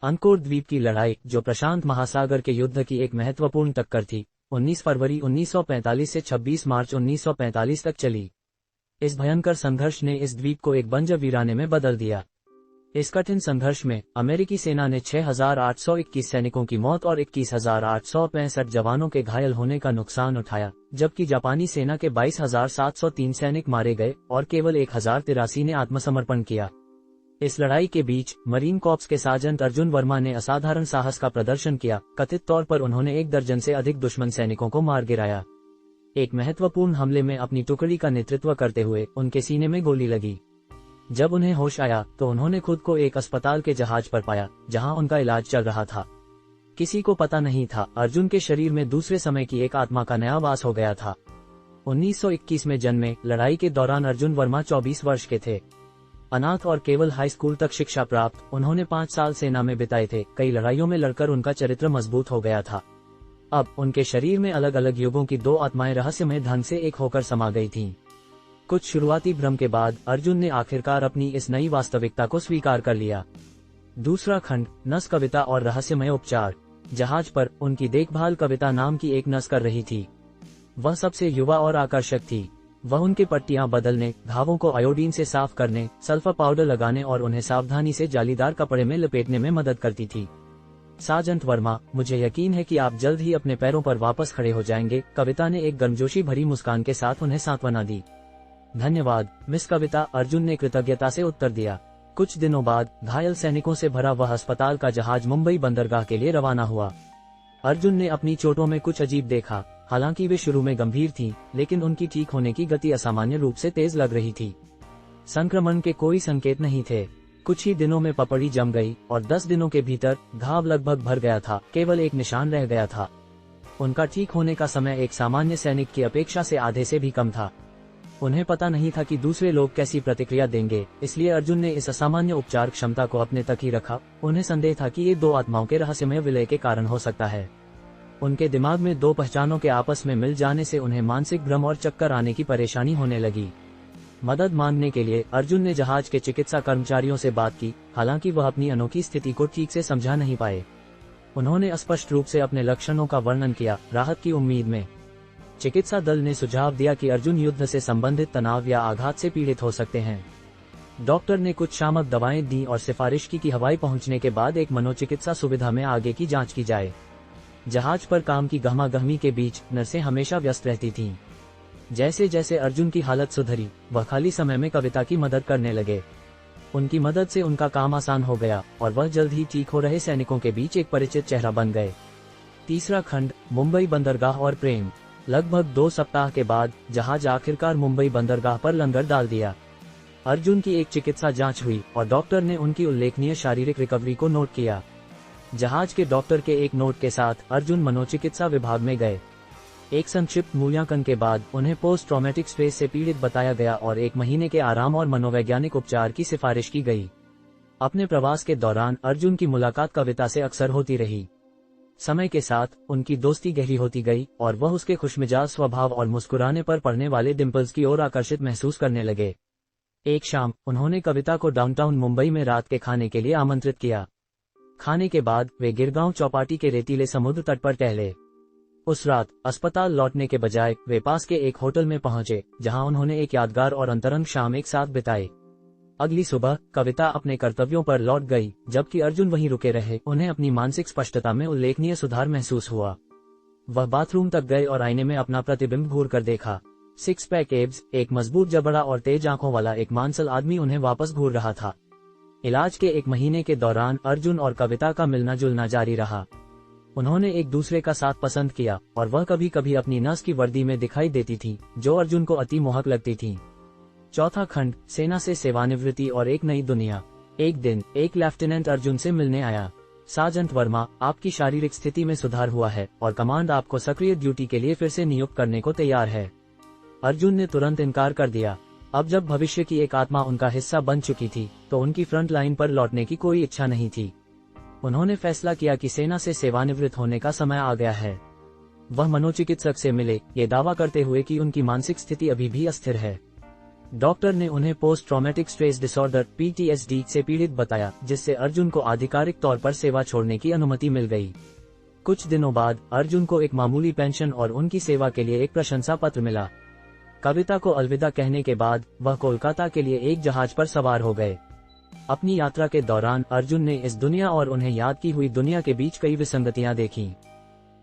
Angkor द्वीप की लड़ाई, जो प्रशांत महासागर के युद्ध की एक महत्वपूर्ण टक्कर थी, 19 फरवरी 1945 से 26 मार्च 1945 तक चली। इस भयंकर संघर्ष ने इस द्वीप को एक बंजर वीराने में बदल दिया। इस कठिन संघर्ष में अमेरिकी सेना ने 6,821 सैनिकों की मौत और 21,865 जवानों के घायल होने का नुकसान उठाया, जबकि जापानी सेना के 22,703 सैनिक मारे गए और केवल 1,083 ने आत्मसमर्पण किया। इस लड़ाई के बीच मरीन कॉर्प्स के सार्जेंट अर्जुन वर्मा ने असाधारण साहस का प्रदर्शन किया। कथित तौर पर उन्होंने 1 दर्जन से अधिक दुश्मन सैनिकों को मार गिराया। एक महत्वपूर्ण हमले में अपनी टुकड़ी का नेतृत्व करते हुए उनके सीने में गोली लगी। जब उन्हें होश आया तो उन्होंने खुद को एक अस्पताल के जहाज पर पाया, जहां उनका इलाज चल रहा था। किसी को पता नहीं था, अर्जुन के शरीर में दूसरे समय की एक आत्मा का नया वास हो गया था। 1921 में जन्मे, लड़ाई के दौरान अर्जुन वर्मा 24 वर्ष के थे। अनाथ और केवल हाई स्कूल तक शिक्षा प्राप्त, उन्होंने 5 साल सेना में बिताए थे। कई लड़ाइयों में लड़कर उनका चरित्र मजबूत हो गया था। अब उनके शरीर में अलग अलग युगों की 2 आत्माएं रहस्यमय ढंग से एक होकर समा गई थीं। कुछ शुरुआती भ्रम के बाद अर्जुन ने आखिरकार अपनी इस नई वास्तविकता को स्वीकार कर लिया। दूसरा खंड, नस कविता और रहस्यमय उपचार। जहाज पर उनकी देखभाल कविता नाम की एक नस कर रही थी। वह सबसे युवा और आकर्षक थी। वह उनके पट्टियां बदलने, घावों को आयोडीन से साफ करने, सल्फर पाउडर लगाने और उन्हें सावधानी से जालीदार कपड़े में लपेटने में मदद करती थी। सार्जेंट वर्मा, मुझे यकीन है कि आप जल्द ही अपने पैरों पर वापस खड़े हो जाएंगे, कविता ने एक गर्मजोशी भरी मुस्कान के साथ उन्हें सांत्वना दी। धन्यवाद मिस कविता, अर्जुन ने कृतज्ञता से उत्तर दिया। कुछ दिनों बाद घायल सैनिकों से भरा वह अस्पताल का जहाज मुंबई बंदरगाह के लिए रवाना हुआ। अर्जुन ने अपनी चोटों में कुछ अजीब देखा। हालांकि वे शुरू में गंभीर थीं, लेकिन उनकी ठीक होने की गति असामान्य रूप से तेज लग रही थी। संक्रमण के कोई संकेत नहीं थे। कुछ ही दिनों में पपड़ी जम गई और 10 दिनों के भीतर घाव लगभग भर गया था। केवल एक निशान रह गया था। उनका ठीक होने का समय एक सामान्य सैनिक की अपेक्षा से आधे से भी कम था। उन्हें पता नहीं था कि दूसरे लोग कैसी प्रतिक्रिया देंगे, इसलिए अर्जुन ने इस असामान्य उपचार क्षमता को अपने तक ही रखा। उन्हें संदेह था कि ये 2 आत्माओं के रहस्यमय विलय के कारण हो सकता है। उनके दिमाग में 2 पहचानों के आपस में मिल जाने से उन्हें मानसिक भ्रम और चक्कर आने की परेशानी होने लगी। मदद मांगने के लिए अर्जुन ने जहाज के चिकित्सा कर्मचारियों से बात की, हालांकि वह अपनी अनोखी स्थिति को ठीक से समझा नहीं पाए। उन्होंने स्पष्ट रूप से अपने लक्षणों का वर्णन किया, राहत की उम्मीद में। चिकित्सा दल ने सुझाव दिया कि अर्जुन युद्ध से संबंधित तनाव या आघात से पीड़ित हो सकते हैं। डॉक्टर ने कुछ शामक दवाएं दी और सिफारिश की कि हवाई पहुंचने के बाद एक मनोचिकित्सा सुविधा में आगे की जांच की जाए। जहाज पर काम की गहमागहमी के बीच नर्सें हमेशा व्यस्त रहती थीं। जैसे जैसे अर्जुन की हालत सुधरी, वह खाली समय में कविता की मदद करने लगे। उनकी मदद से उनका काम आसान हो गया और वह जल्द ही ठीक हो रहे सैनिकों के बीच एक परिचित चेहरा बन गए। तीसरा खंड, मुंबई बंदरगाह और प्रेम। लगभग 2 सप्ताह के बाद जहाज आखिरकार मुंबई बंदरगाह पर लंगर डाल दिया। अर्जुन की एक चिकित्सा जांच हुई और डॉक्टर ने उनकी उल्लेखनीय शारीरिक रिकवरी को नोट किया। जहाज के डॉक्टर के एक नोट के साथ अर्जुन मनोचिकित्सा विभाग में गए। एक संक्षिप्त मूल्यांकन के बाद उन्हें पोस्ट ट्रॉमेटिक स्ट्रेस से पीड़ित बताया गया और 1 महीने के आराम और मनोवैज्ञानिक उपचार की सिफारिश की गई। अपने प्रवास के दौरान अर्जुन की मुलाकात कविता से अक्सर होती रही। समय के साथ उनकी दोस्ती गहरी होती गई और वह उसके खुशमिजाज स्वभाव और मुस्कुराने पर पड़ने वाले डिम्पल्स की ओर आकर्षित महसूस करने लगे। एक शाम उन्होंने कविता को डाउनटाउन मुंबई में रात के खाने के लिए आमंत्रित किया। खाने के बाद वे गिरगांव चौपाटी के रेतीले समुद्र तट पर टहले। उस रात अस्पताल लौटने के बजाय वे पास के एक होटल में पहुंचे, जहां उन्होंने एक यादगार और अंतरंग शाम एक साथ बिताई। अगली सुबह कविता अपने कर्तव्यों पर लौट गई, जबकि अर्जुन वहीं रुके रहे। उन्हें अपनी मानसिक स्पष्टता में उल्लेखनीय सुधार महसूस हुआ। वह बाथरूम तक गए और आईने में अपना प्रतिबिंब घूर कर देखा। 6 पैक एब्स, एक मजबूत जबड़ा और तेज आंखों वाला एक मांसल आदमी उन्हें वापस घूर रहा था। इलाज के 1 महीने के दौरान अर्जुन और कविता का मिलना जुलना जारी रहा। उन्होंने एक दूसरे का साथ पसंद किया और वह कभी कभी अपनी नर्स की वर्दी में दिखाई देती थी, जो अर्जुन को अति मोहक लगती थी। चौथा खंड, सेना से सेवानिवृत्ति और एक नई दुनिया। एक दिन एक लेफ्टिनेंट अर्जुन से मिलने आया। सार्जेंट वर्मा, आपकी शारीरिक स्थिति में सुधार हुआ है और कमांड आपको सक्रिय ड्यूटी के लिए फिर से नियुक्त करने को तैयार है। अर्जुन ने तुरंत इनकार कर दिया। अब जब भविष्य की एक आत्मा उनका हिस्सा बन चुकी थी, तो उनकी फ्रंट लाइन पर लौटने की कोई इच्छा नहीं थी। उन्होंने फैसला किया कि सेना से सेवानिवृत्त होने का समय आ गया है। वह मनोचिकित्सक से मिले, ये दावा करते हुए कि उनकी मानसिक स्थिति अभी भी अस्थिर है। डॉक्टर ने उन्हें post traumatic stress disorder (PTSD) से पीड़ित बताया, जिससे अर्जुन को आधिकारिक तौर पर सेवा छोड़ने की अनुमति मिल गई। कुछ दिनों बाद अर्जुन को एक मामूली पेंशन और उनकी सेवा के लिए एक प्रशंसा पत्र मिला। कविता को अलविदा कहने के बाद वह कोलकाता के लिए एक जहाज पर सवार हो गए। अपनी यात्रा के दौरान अर्जुन ने इस दुनिया और उन्हें याद की हुई दुनिया के बीच कई विसंगतियां देखीं।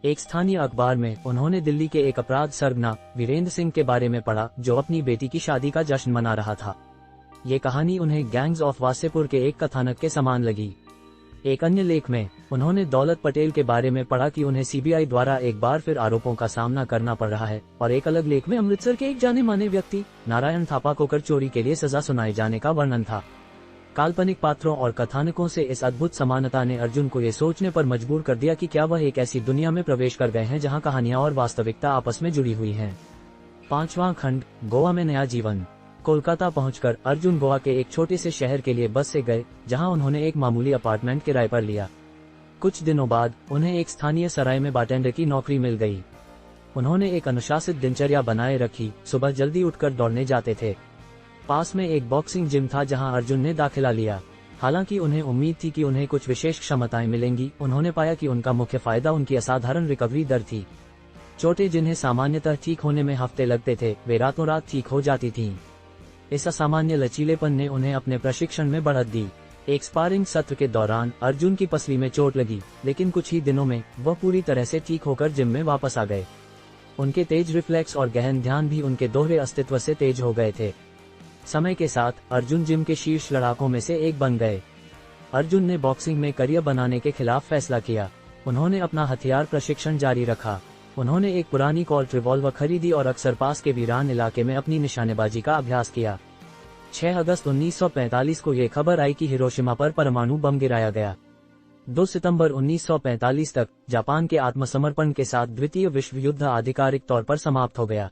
एक स्थानीय अखबार में उन्होंने दिल्ली के एक अपराध सरगना वीरेंद्र सिंह के बारे में पढ़ा, जो अपनी बेटी की शादी का जश्न मना रहा था। ये कहानी उन्हें गैंग्स ऑफ वासेपुर के एक कथानक के समान लगी। एक अन्य लेख में उन्होंने दौलत पटेल के बारे में पढ़ा कि उन्हें CBI द्वारा एक बार फिर आरोपों का सामना करना पड़ रहा है, और एक अलग लेख में अमृतसर के एक जाने माने व्यक्ति नारायण थापा को कर चोरी के लिए सजा सुनाए जाने का वर्णन था। काल्पनिक पात्रों और कथानकों से इस अद्भुत समानता ने अर्जुन को ये सोचने पर मजबूर कर दिया कि क्या वह एक ऐसी दुनिया में प्रवेश कर गए हैं जहां कहानियां और वास्तविकता आपस में जुड़ी हुई हैं। 5वां खंड, गोवा में नया जीवन। कोलकाता पहुंचकर अर्जुन गोवा के एक छोटे से शहर के लिए बस से गए, जहां उन्होंने एक मामूली अपार्टमेंट किराए पर लिया। कुछ दिनों बाद उन्हें एक स्थानीय सराय में बारटेंडर की नौकरी मिल गई। उन्होंने एक अनुशासित दिनचर्या बनाए रखी, सुबह जल्दी उठकर दौड़ने जाते थे। पास में एक बॉक्सिंग जिम था जहां अर्जुन ने दाखिला लिया। हालांकि उन्हें उम्मीद थी कि उन्हें कुछ विशेष क्षमताएं मिलेंगी, उन्होंने पाया कि उनका मुख्य फायदा उनकी असाधारण रिकवरी दर थी। चोटें जिन्हें सामान्यतः ठीक होने में हफ्ते लगते थे, वे रातों रात ठीक हो जाती थीं। इस असामान्य लचीलेपन ने उन्हें अपने प्रशिक्षण में बढ़त दी। एक स्पारिंग सत्र के दौरान अर्जुन की पसली में चोट लगी, लेकिन कुछ ही दिनों में वह पूरी तरह से ठीक होकर जिम में वापस आ गए। उनके तेज रिफ्लेक्स और गहन ध्यान भी उनके दोहरे अस्तित्व से तेज हो गए थे। समय के साथ अर्जुन जिम के शीर्ष लड़ाकों में से एक बन गए। अर्जुन ने बॉक्सिंग में करियर बनाने के खिलाफ फैसला किया। उन्होंने अपना हथियार प्रशिक्षण जारी रखा। उन्होंने एक पुरानी कॉल्ट रिवॉल्वर खरीदी और अक्सर पास के वीरान इलाके में अपनी निशानेबाजी का अभ्यास किया। 6 अगस्त 1945 को ये खबर आई कि हिरोशिमा पर परमाणु बम गिराया गया। 2 सितंबर 1945 तक जापान के आत्मसमर्पण के साथ द्वितीय विश्व युद्ध आधिकारिक तौर पर समाप्त हो गया।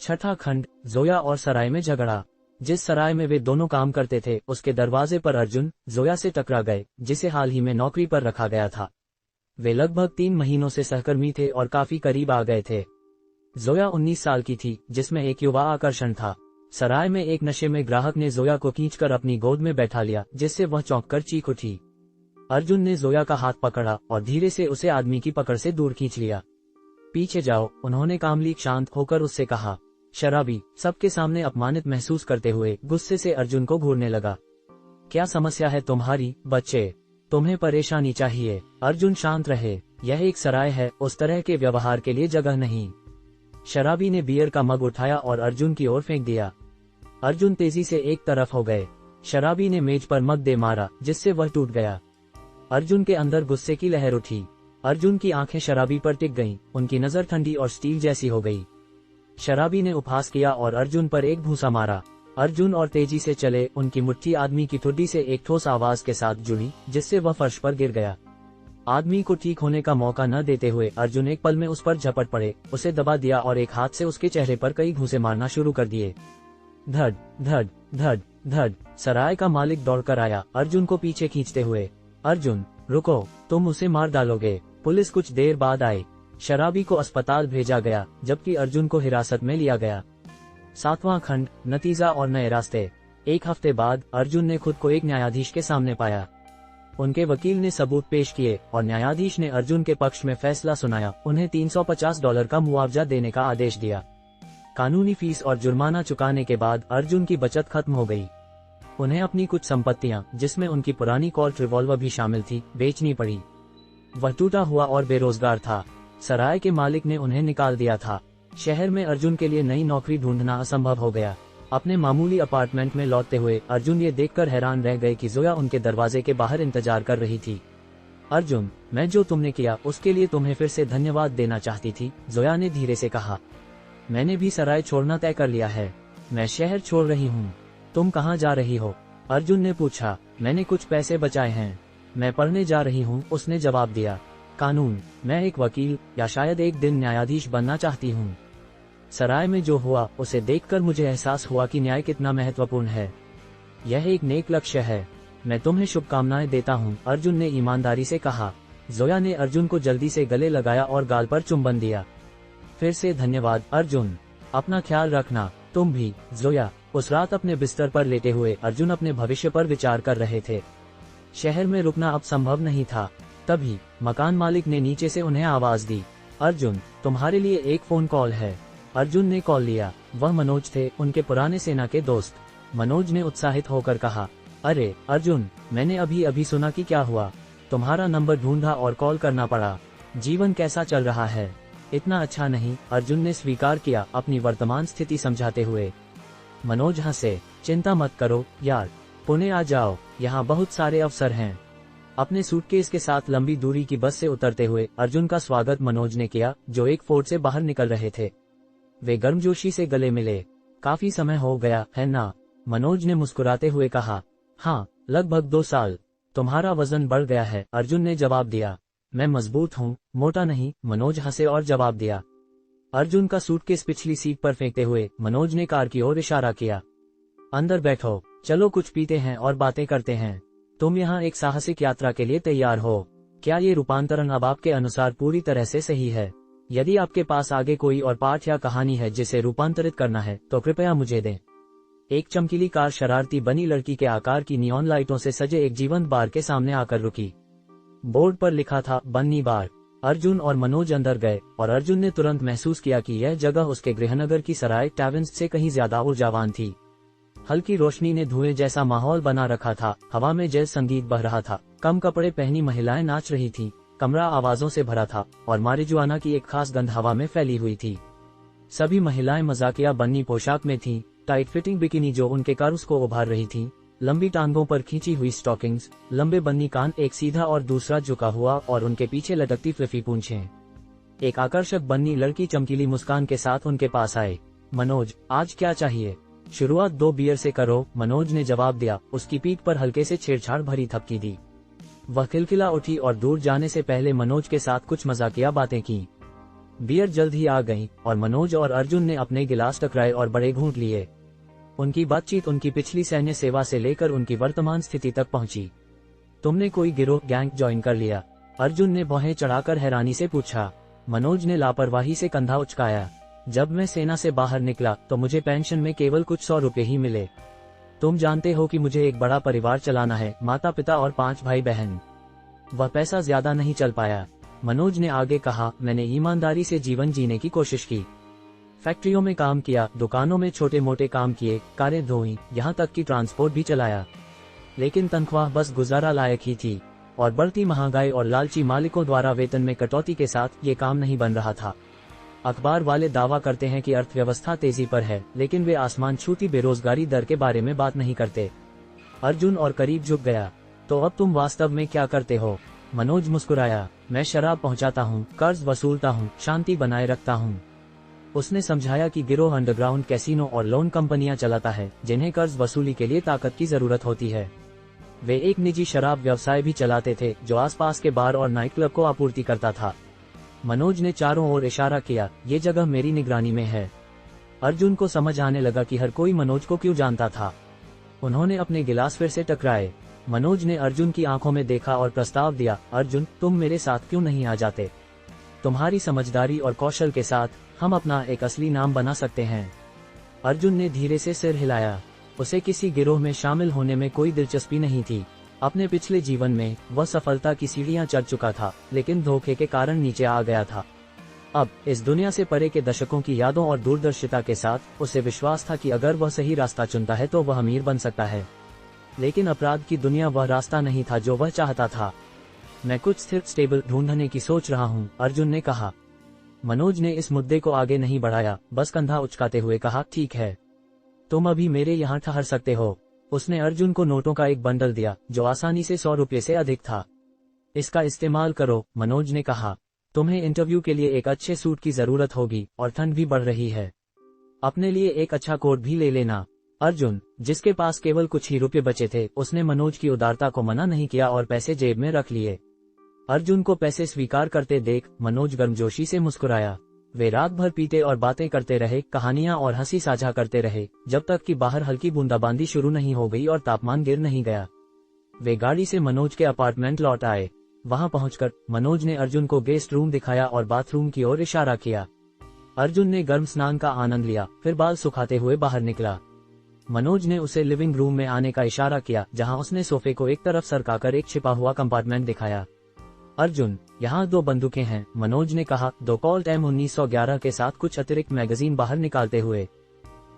6ठा खंड, जोया और सराय में झगड़ा। जिस सराय में वे दोनों काम करते थे, उसके दरवाजे पर अर्जुन जोया से टकरा गए, जिसे हाल ही में नौकरी पर रखा गया था। वे लगभग 3 महीनों से सहकर्मी थे और काफी करीब आ गए थे। जोया 19 साल की थी, जिसमें एक युवा आकर्षण था। सराय में एक नशे में ग्राहक ने जोया को खींचकर अपनी गोद में बैठा लिया, जिससे वह चौंककर चीख उठी। अर्जुन ने जोया का हाथ पकड़ा और धीरे से उसे आदमी की पकड़ से दूर खींच लिया। पीछे जाओ, उन्होंने कामली शांत होकर उससे कहा। शराबी सबके सामने अपमानित महसूस करते हुए गुस्से से अर्जुन को घूरने लगा। क्या समस्या है तुम्हारी, बच्चे? तुम्हें परेशानी चाहिए? अर्जुन शांत रहे। यह एक सराय है, उस तरह के व्यवहार के लिए जगह नहीं। शराबी ने बियर का मग उठाया और अर्जुन की ओर फेंक दिया। अर्जुन तेजी से एक तरफ हो गए। शराबी ने मेज पर मग दे मारा, जिससे वह टूट गया। अर्जुन के अंदर गुस्से की लहर उठी। अर्जुन की आंखें शराबी पर टिक गईं, उनकी नजर ठंडी और स्टील जैसी हो गई। शराबी ने उपहास किया और अर्जुन पर एक भूसा मारा। अर्जुन और तेजी से चले। उनकी मुट्ठी आदमी की ठुड्डी से एक ठोस आवाज के साथ जुड़ी, जिससे वह फर्श पर गिर गया। आदमी को ठीक होने का मौका न देते हुए अर्जुन एक पल में उस पर झपट पड़े, उसे दबा दिया और एक हाथ से उसके चेहरे पर कई घूंसे मारना शुरू कर दिए। धड़ धड़ धड़ धड़। सराय का मालिक दौड़कर आया, अर्जुन को पीछे खींचते हुए। अर्जुन, रुको, तुम उसे मार डालोगे। पुलिस कुछ देर बाद आई। शराबी को अस्पताल भेजा गया, जबकि अर्जुन को हिरासत में लिया गया। 7वां खंड, नतीजा और नए रास्ते। एक हफ्ते बाद अर्जुन ने खुद को एक न्यायाधीश के सामने पाया। उनके वकील ने सबूत पेश किए और न्यायाधीश ने अर्जुन के पक्ष में फैसला सुनाया। उन्हें $350 का मुआवजा देने का आदेश दिया। कानूनी फीस और जुर्माना चुकाने के बाद अर्जुन की बचत खत्म हो गई। उन्हें अपनी कुछ संपत्तियां, जिसमें उनकी पुरानी कॉल्ट रिवॉल्वर भी शामिल थी, बेचनी पड़ी। वह टूटा हुआ और बेरोजगार था। सराय के मालिक ने उन्हें निकाल दिया था। शहर में अर्जुन के लिए नई नौकरी ढूंढना असंभव हो गया। अपने मामूली अपार्टमेंट में लौटते हुए अर्जुन ये देखकर हैरान रह गए कि जोया उनके दरवाजे के बाहर इंतजार कर रही थी। अर्जुन, मैं जो तुमने किया उसके लिए तुम्हें फिर से धन्यवाद देना चाहती थी, जोया ने धीरे से कहा। मैंने भी सराय छोड़ना तय कर लिया है। मैं शहर छोड़ रही हूँ। तुम कहाँ जा रही हो? अर्जुन ने पूछा। मैंने कुछ पैसे बचाए हैं। मैं पढ़ने जा रही हूँ, उसने जवाब दिया। कानून, मैं एक वकील या शायद एक दिन न्यायाधीश बनना चाहती हूँ। सराय में जो हुआ उसे देखकर मुझे एहसास हुआ कि न्याय कितना महत्वपूर्ण है। यह एक नेक लक्ष्य है। मैं तुम्हें शुभकामनाएं देता हूँ, अर्जुन ने ईमानदारी से कहा। जोया ने अर्जुन को जल्दी से गले लगाया और गाल पर चुंबन दिया। फिर से धन्यवाद अर्जुन। अपना ख्याल रखना, तुम भी, जोया। उस रात अपने बिस्तर पर लेटे हुए अर्जुन अपने भविष्य पर विचार कर रहे थे। शहर में रुकना अब संभव नहीं था। तभी मकान मालिक ने नीचे से उन्हें आवाज दी, अर्जुन, तुम्हारे लिए एक फोन कॉल है। अर्जुन ने कॉल लिया। वह मनोज थे, उनके पुराने सेना के दोस्त। मनोज ने उत्साहित होकर कहा, अरे अर्जुन, मैंने अभी अभी सुना कि क्या हुआ। तुम्हारा नंबर ढूंढा और कॉल करना पड़ा। जीवन कैसा चल रहा है? इतना अच्छा नहीं, अर्जुन ने स्वीकार किया, अपनी वर्तमान स्थिति समझाते हुए। मनोज हंसे, चिंता मत करो यार, पुणे आ जाओ, यहाँ बहुत सारे अवसर हैं। अपने सूटकेस के साथ लंबी दूरी की बस से उतरते हुए अर्जुन का स्वागत मनोज ने किया, जो एक फोर्ट से बाहर निकल रहे थे। वे गर्मजोशी से गले मिले। काफी समय हो गया है ना? मनोज ने मुस्कुराते हुए कहा। हाँ, लगभग 2 साल। तुम्हारा वजन बढ़ गया है, अर्जुन ने जवाब दिया। मैं मजबूत हूँ, मोटा नहीं, मनोज हंसे और जवाब दिया। अर्जुन का सूटकेस पिछली सीट पर फेंकते हुए मनोज ने कार की ओर इशारा किया। अंदर बैठो, चलो कुछ पीते हैं और बातें करते हैं। तुम यहाँ एक साहसिक यात्रा के लिए तैयार हो? क्या ये रूपांतरण अब आपके अनुसार पूरी तरह से सही है? यदि आपके पास आगे कोई और पाठ या कहानी है जिसे रूपांतरित करना है तो कृपया मुझे दें। एक चमकीली कार शरारती बनी लड़की के आकार की नियॉन लाइटों से सजे एक जीवंत बार के सामने आकर रुकी। बोर्ड पर लिखा था, बन्नी बार। अर्जुन और मनोज अंदर गए और अर्जुन ने तुरंत महसूस किया कि यह जगह उसके गृहनगर की सराय टैवर्न्स से कहीं ज्यादा ऊर्जावान थी। हल्की रोशनी ने धुएं जैसा माहौल बना रखा था, हवा में जैज संगीत बह रहा था, कम कपड़े पहनी महिलाएं नाच रही थीं, कमरा आवाजों से भरा था और मारिजुआना की एक खास गंध हवा में फैली हुई थी। सभी महिलाएं मजाकिया बन्नी पोशाक में थीं, टाइट फिटिंग बिकिनी जो उनके कर्व्स को उभार रही थीं, लंबी टांगों पर खींची हुई स्टॉकिंग्स, लंबे बन्नी कान, एक सीधा और दूसरा झुका हुआ और उनके पीछे लटकती फ्लफी पूंछें। एक आकर्षक बन्नी लड़की चमकीली मुस्कान के साथ उनके पास आए। मनोज, आज क्या चाहिए? शुरुआत 2 बियर से करो, मनोज ने जवाब दिया। उसकी पीठ पर हल्के से छेड़छाड़ भरी थपकी दी। वह खिलखिला उठी और दूर जाने से पहले मनोज के साथ कुछ मजाकिया बातें की। बियर जल्द ही आ गई और मनोज और अर्जुन ने अपने गिलास टकराए और बड़े घूंट लिए। उनकी बातचीत उनकी पिछली सैन्य सेवा से लेकर उनकी वर्तमान स्थिति तक पहुंची। तुमने कोई गिरोह गैंग ज्वाइन कर लिया? अर्जुन ने भौहें चढ़ाकर हैरानी से पूछा। मनोज ने लापरवाही से कंधा उचकाया। जब मैं सेना से बाहर निकला तो मुझे पेंशन में केवल कुछ 100 रुपए ही मिले। तुम जानते हो कि मुझे एक बड़ा परिवार चलाना है, माता पिता और 5 भाई बहन। वह पैसा ज्यादा नहीं चल पाया। मनोज ने आगे कहा, मैंने ईमानदारी से जीवन जीने की कोशिश की। फैक्ट्रियों में काम किया, दुकानों में छोटे मोटे काम किए, कारें धोई, यहाँ तक कि ट्रांसपोर्ट भी चलाया। लेकिन तनख्वाह बस गुजारा लायक ही थी और बढ़ती महंगाई और लालची मालिकों द्वारा वेतन में कटौती के साथ ये काम नहीं बन रहा था। अखबार वाले दावा करते हैं कि अर्थव्यवस्था तेजी पर है, लेकिन वे आसमान छूती बेरोजगारी दर के बारे में बात नहीं करते। अर्जुन और करीब झुक गया। तो अब तुम वास्तव में क्या करते हो? मनोज मुस्कुराया। मैं शराब पहुंचाता हूँ, कर्ज वसूलता हूँ, शांति बनाए रखता हूँ। उसने समझाया कि गिरोह अंडरग्राउंड कैसीनो और लोन कंपनियां चलाता है, जिन्हें कर्ज वसूली के लिए ताकत की जरूरत होती है। वे एक निजी शराब व्यवसाय भी चलाते थे, जो आसपास के बार और नाइट क्लब को आपूर्ति करता था। मनोज ने चारों ओर इशारा किया, ये जगह मेरी निगरानी में है। अर्जुन को समझ आने लगा कि हर कोई मनोज को क्यों जानता था। उन्होंने अपने गिलास फिर से टकराए। मनोज ने अर्जुन की आंखों में देखा और प्रस्ताव दिया, अर्जुन, तुम मेरे साथ क्यों नहीं आ जाते? तुम्हारी समझदारी और कौशल के साथ हम अपना एक असली नाम बना सकते हैं। अर्जुन ने धीरे से सिर हिलाया। उसे किसी गिरोह में शामिल होने में कोई दिलचस्पी नहीं थी। अपने पिछले जीवन में वह सफलता की सीढ़ियां चढ़ चुका था, लेकिन धोखे के कारण नीचे आ गया था। अब इस दुनिया से परे के दशकों की यादों और दूरदर्शिता के साथ उसे विश्वास था कि अगर वह सही रास्ता चुनता है तो वह अमीर बन सकता है। लेकिन अपराध की दुनिया वह रास्ता नहीं था जो वह चाहता था। मैं कुछ स्थिर स्टेबल ढूंढने की सोच रहा हूँ, अर्जुन ने कहा। मनोज ने इस मुद्दे को आगे नहीं बढ़ाया, बस कंधा उचकाते हुए कहा, ठीक है, तुम अभी मेरे यहाँ ठहर सकते हो। उसने अर्जुन को नोटों का एक बंडल दिया, जो आसानी से 100 रुपये से अधिक था। इसका इस्तेमाल करो, मनोज ने कहा। तुम्हें इंटरव्यू के लिए एक अच्छे सूट की जरूरत होगी और ठंड भी बढ़ रही है। अपने लिए एक अच्छा कोट भी ले लेना। अर्जुन, जिसके पास केवल कुछ ही रुपये बचे थे, उसने मनोज की उदारता को मना नहीं किया और पैसे जेब में रख लिए। अर्जुन को पैसे स्वीकार करते देख मनोज गर्मजोशी से मुस्कुराया। वे रात भर पीते और बातें करते रहे, कहानियां और हंसी साझा करते रहे, जब तक कि बाहर हल्की बूंदाबांदी शुरू नहीं हो गई और तापमान गिर नहीं गया। वे गाड़ी से मनोज के अपार्टमेंट लौट आए। वहां पहुंचकर मनोज ने अर्जुन को गेस्ट रूम दिखाया और बाथरूम की ओर इशारा किया। अर्जुन ने गर्म स्नान का आनंद लिया, फिर बाल सुखाते हुए बाहर निकला। मनोज ने उसे लिविंग रूम में आने का इशारा किया, जहां उसने सोफे को एक तरफ सरकाकर एक छिपा हुआ कंपार्टमेंट दिखाया। अर्जुन, यहाँ 2 बंदूकें हैं, मनोज ने कहा, 2 कॉल्ट M1911 के साथ कुछ अतिरिक्त मैगजीन बाहर निकालते हुए।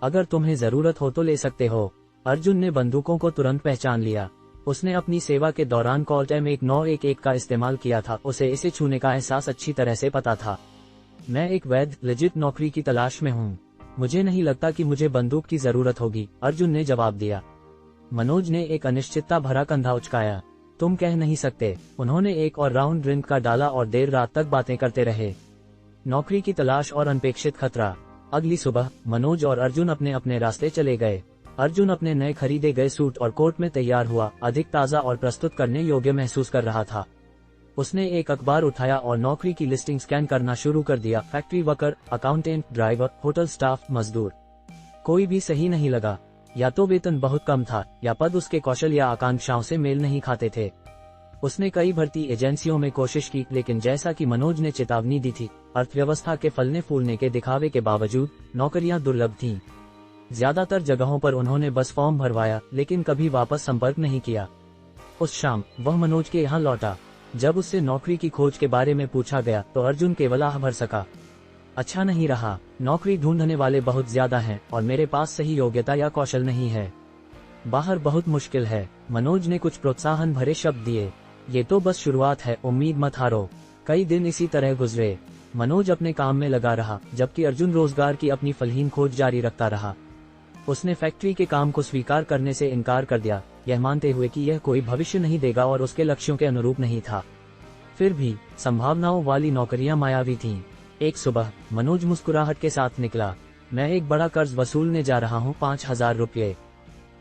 अगर तुम्हें जरूरत हो तो ले सकते हो। अर्जुन ने बंदूकों को तुरंत पहचान लिया। उसने अपनी सेवा के दौरान कॉल्ट M1911 का इस्तेमाल किया था, उसे इसे छूने का एहसास अच्छी तरह से पता था। मैं एक वैध लेजिट नौकरी की तलाश में हूँ। मुझे नहीं लगता कि मुझे बंदूक की जरूरत होगी, अर्जुन ने जवाब दिया। मनोज ने एक अनिश्चितता भरा कंधा उचकाया। तुम कह नहीं सकते। उन्होंने एक और राउंड ड्रिंक का डाला और देर रात तक बातें करते रहे। नौकरी की तलाश और अनपेक्षित खतरा। अगली सुबह मनोज और अर्जुन अपने अपने रास्ते चले गए। अर्जुन अपने नए खरीदे गए सूट और कोट में तैयार हुआ, अधिक ताज़ा और प्रस्तुत करने योग्य महसूस कर रहा था। उसने एक अखबार उठाया और नौकरी की लिस्टिंग स्कैन करना शुरू कर दिया। Factory worker, accountant, driver, hotel staff, मजदूर, कोई भी सही नहीं लगा। या तो वेतन बहुत कम था, या पद उसके कौशल या आकांक्षाओं से मेल नहीं खाते थे। उसने कई भर्ती एजेंसियों में कोशिश की, लेकिन जैसा कि मनोज ने चेतावनी दी थी, अर्थव्यवस्था के फलने फूलने के दिखावे के बावजूद नौकरियां दुर्लभ थीं। ज्यादातर जगहों पर उन्होंने बस फॉर्म भरवाया, लेकिन कभी वापस संपर्क नहीं किया। उस शाम वह मनोज के यहाँ लौटा। जब उससे नौकरी की खोज के बारे में पूछा गया तो अर्जुन केवल आह भर सका। अच्छा नहीं रहा। नौकरी ढूंढने वाले बहुत ज्यादा हैं और मेरे पास सही योग्यता या कौशल नहीं है। बाहर बहुत मुश्किल है। मनोज ने कुछ प्रोत्साहन भरे शब्द दिए। ये तो बस शुरुआत है, उम्मीद मत हारो। कई दिन इसी तरह गुजरे। मनोज अपने काम में लगा रहा, जबकि अर्जुन रोजगार की अपनी फलहीन खोज जारी रखता रहा। उसने फैक्ट्री के काम को स्वीकार करने से इनकार कर दिया, यह मानते हुए कि यह कोई भविष्य नहीं देगा और उसके लक्ष्यों के अनुरूप नहीं था। फिर भी संभावनाओं वाली नौकरियां मायावी थीं। एक सुबह मनोज मुस्कुराहट के साथ निकला। मैं एक बड़ा कर्ज वसूलने जा रहा हूँ, 5000 रुपये।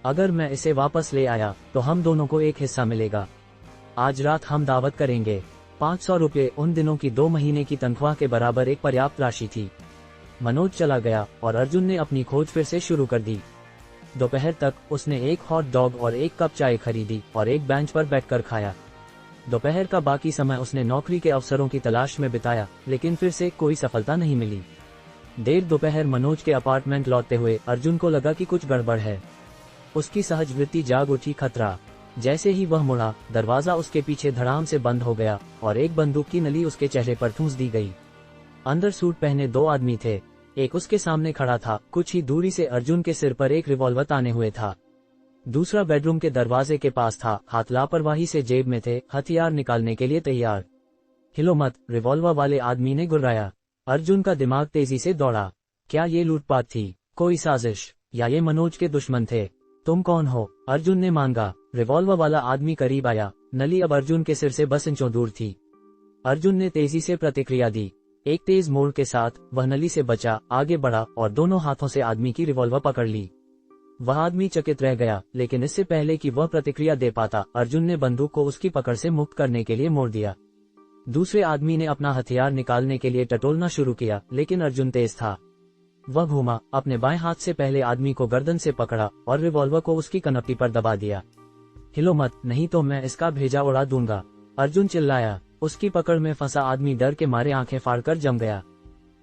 अगर मैं इसे वापस ले आया तो हम दोनों को एक हिस्सा मिलेगा। आज रात हम दावत करेंगे। 500 रुपये उन दिनों की 2 महीने की तनख्वाह के बराबर एक पर्याप्त राशि थी। मनोज चला गया और अर्जुन ने अपनी खोज फिर से शुरू कर दी। दोपहर तक उसने एक हॉट डॉग और एक कप चाय खरीदी और एक बेंच पर बैठकर खाया। दोपहर का बाकी समय उसने नौकरी के अवसरों की तलाश में बिताया, लेकिन फिर से कोई सफलता नहीं मिली। देर दोपहर मनोज के अपार्टमेंट लौटते हुए अर्जुन को लगा कि कुछ गड़बड़ है। उसकी सहज वृत्ति जाग उठी, खतरा। जैसे ही वह मुड़ा, दरवाजा उसके पीछे धड़ाम से बंद हो गया और एक बंदूक की नली उसके चेहरे पर ठूंस दी गई। अंदर सूट पहने 2 आदमी थे। एक उसके सामने खड़ा था, कुछ ही दूरी से अर्जुन के सिर पर एक रिवॉल्वर ताने हुए था। दूसरा बेडरूम के दरवाजे के पास था, हाथ लापरवाही से जेब में थे, हथियार निकालने के लिए तैयार। हिलो मत, रिवॉल्वर वाले आदमी ने गुर्राया। अर्जुन का दिमाग तेजी से दौड़ा। क्या ये लूटपाट थी, कोई साजिश, या ये मनोज के दुश्मन थे? तुम कौन हो? अर्जुन ने मांगा। रिवॉल्वर वाला आदमी करीब आया। नली अब अर्जुन के सिर से बस इंचों दूर थी। अर्जुन ने तेजी से प्रतिक्रिया दी। एक तेज मोड़ के साथ वह नली से बचा, आगे बढ़ा और दोनों हाथों से आदमी की रिवॉल्वर पकड़ ली। वह आदमी चकित रह गया, लेकिन इससे पहले कि वह प्रतिक्रिया दे पाता, अर्जुन ने बंदूक को उसकी पकड़ से मुक्त करने के लिए मोड़ दिया। दूसरे आदमी ने अपना हथियार निकालने के लिए टटोलना शुरू किया, लेकिन अर्जुन तेज था। वह घूमा, अपने बाएं हाथ से पहले आदमी को गर्दन से पकड़ा और रिवॉल्वर को उसकी कनपटी पर दबा दिया। हिलो मत, नहीं तो मैं इसका भेजा उड़ा दूंगा, अर्जुन चिल्लाया। उसकी पकड़ में फंसा आदमी डर के मारे आंखें फाड़कर जम गया।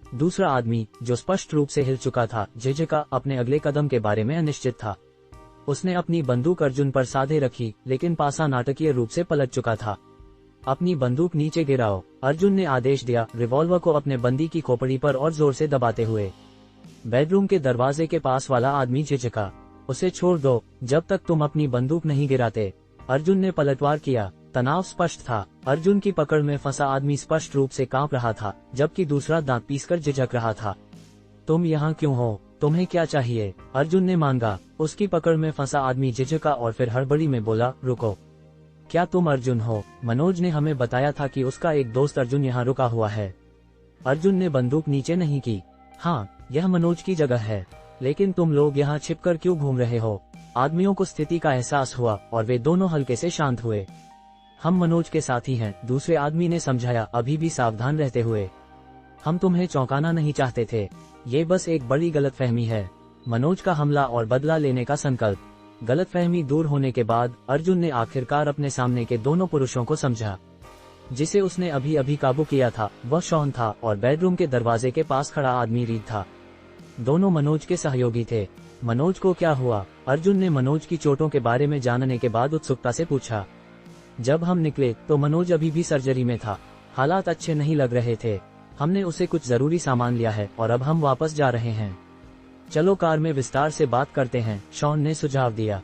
दूसरा आदमी, जो स्पष्ट रूप से हिल चुका था, झिझका, अपने अगले कदम के बारे में अनिश्चित था। उसने अपनी बंदूक अर्जुन पर साधे रखी, लेकिन पासा नाटकीय रूप से पलट चुका था। अपनी बंदूक नीचे गिराओ, अर्जुन ने आदेश दिया, रिवॉल्वर को अपने बंदी की खोपड़ी पर और जोर से दबाते हुए। बेडरूम के दरवाजे के पास वाला आदमी झिझका। उसे छोड़ दो, जब तक तुम अपनी बंदूक नहीं गिराते। अर्जुन ने पलटवार किया। तनाव स्पष्ट था। अर्जुन की पकड़ में फंसा आदमी स्पष्ट रूप से कांप रहा था, जबकि दूसरा दांत पीसकर झिझक रहा था। तुम यहाँ क्यों हो? तुम्हें क्या चाहिए? अर्जुन ने मांगा। उसकी पकड़ में फंसा आदमी झिझका और फिर हड़बड़ी में बोला, रुको। क्या तुम अर्जुन हो? मनोज ने हमें बताया था कि उसका एक दोस्त अर्जुन यहाँ रुका हुआ है। अर्जुन ने बंदूक नीचे नहीं की। हाँ, यह मनोज की जगह है, लेकिन तुम लोग यहाँ छिपकर क्यों घूम रहे हो? आदमियों को स्थिति का एहसास हुआ और वे दोनों हल्के से शांत हुए। हम मनोज के साथी हैं, दूसरे आदमी ने समझाया, अभी भी सावधान रहते हुए। हम तुम्हें चौंकाना नहीं चाहते थे, ये बस एक बड़ी गलतफहमी है। मनोज का हमला और बदला लेने का संकल्प। गलतफहमी दूर होने के बाद अर्जुन ने आखिरकार अपने सामने के दोनों पुरुषों को समझा। जिसे उसने अभी अभी काबू किया था वह शॉन था और बेडरूम के दरवाजे के पास खड़ा आदमी रीड था। दोनों मनोज के सहयोगी थे। मनोज को क्या हुआ? अर्जुन ने मनोज की चोटों के बारे में जानने के बाद उत्सुकता से पूछा। जब हम निकले तो मनोज अभी भी सर्जरी में था, हालात अच्छे नहीं लग रहे थे। हमने उसे कुछ जरूरी सामान लिया है और अब हम वापस जा रहे हैं। चलो कार में विस्तार से बात करते हैं, शॉन ने सुझाव दिया।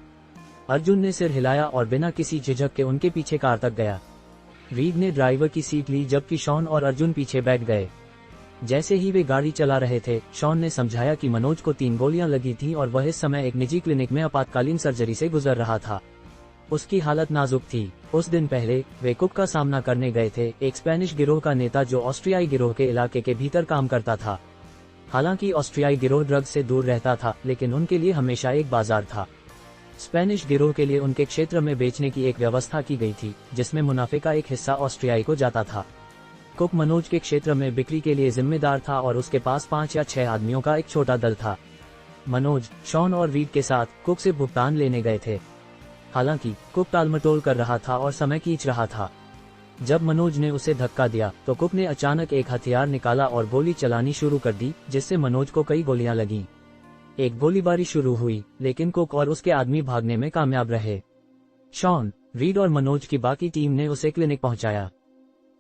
अर्जुन ने सिर हिलाया और बिना किसी झिझक के उनके पीछे कार तक गया। रीड ने ड्राइवर की सीट ली जबकि शॉन और अर्जुन पीछे बैठ गए। जैसे ही वे गाड़ी चला रहे थे, शॉन ने समझाया कि मनोज को 3 गोलियां लगी थीं और वह इस समय एक निजी क्लिनिक में आपातकालीन सर्जरी से गुजर रहा था। उसकी हालत नाजुक थी। उस दिन पहले वे कुक का सामना करने गए थे, एक स्पेनिश गिरोह का नेता जो ऑस्ट्रियाई गिरोह के इलाके के भीतर काम करता था। हालांकि ऑस्ट्रियाई गिरोह ड्रग्स से दूर रहता था, लेकिन उनके लिए हमेशा एक बाजार था। स्पेनिश गिरोह के लिए उनके क्षेत्र में बेचने की एक व्यवस्था की गई थी, जिसमें मुनाफे का एक हिस्सा ऑस्ट्रियाई को जाता था। कुक मनोज के क्षेत्र में बिक्री के लिए जिम्मेदार था और उसके पास 5 या 6 आदमियों का एक छोटा दल था। मनोज, शॉन और रीड के साथ कुक से भुगतान लेने गए थे। हालांकि कुक टालमटोल कर रहा था और समय खींच रहा था। जब मनोज ने उसे धक्का दिया तो कुक ने अचानक एक हथियार निकाला और गोली चलानी शुरू कर दी, जिससे मनोज को कई गोलियां लगीं। एक गोलीबारी शुरू हुई, लेकिन कुक और उसके आदमी भागने में कामयाब रहे। शॉन, रीड और मनोज की बाकी टीम ने उसे क्लिनिक पहुंचाया।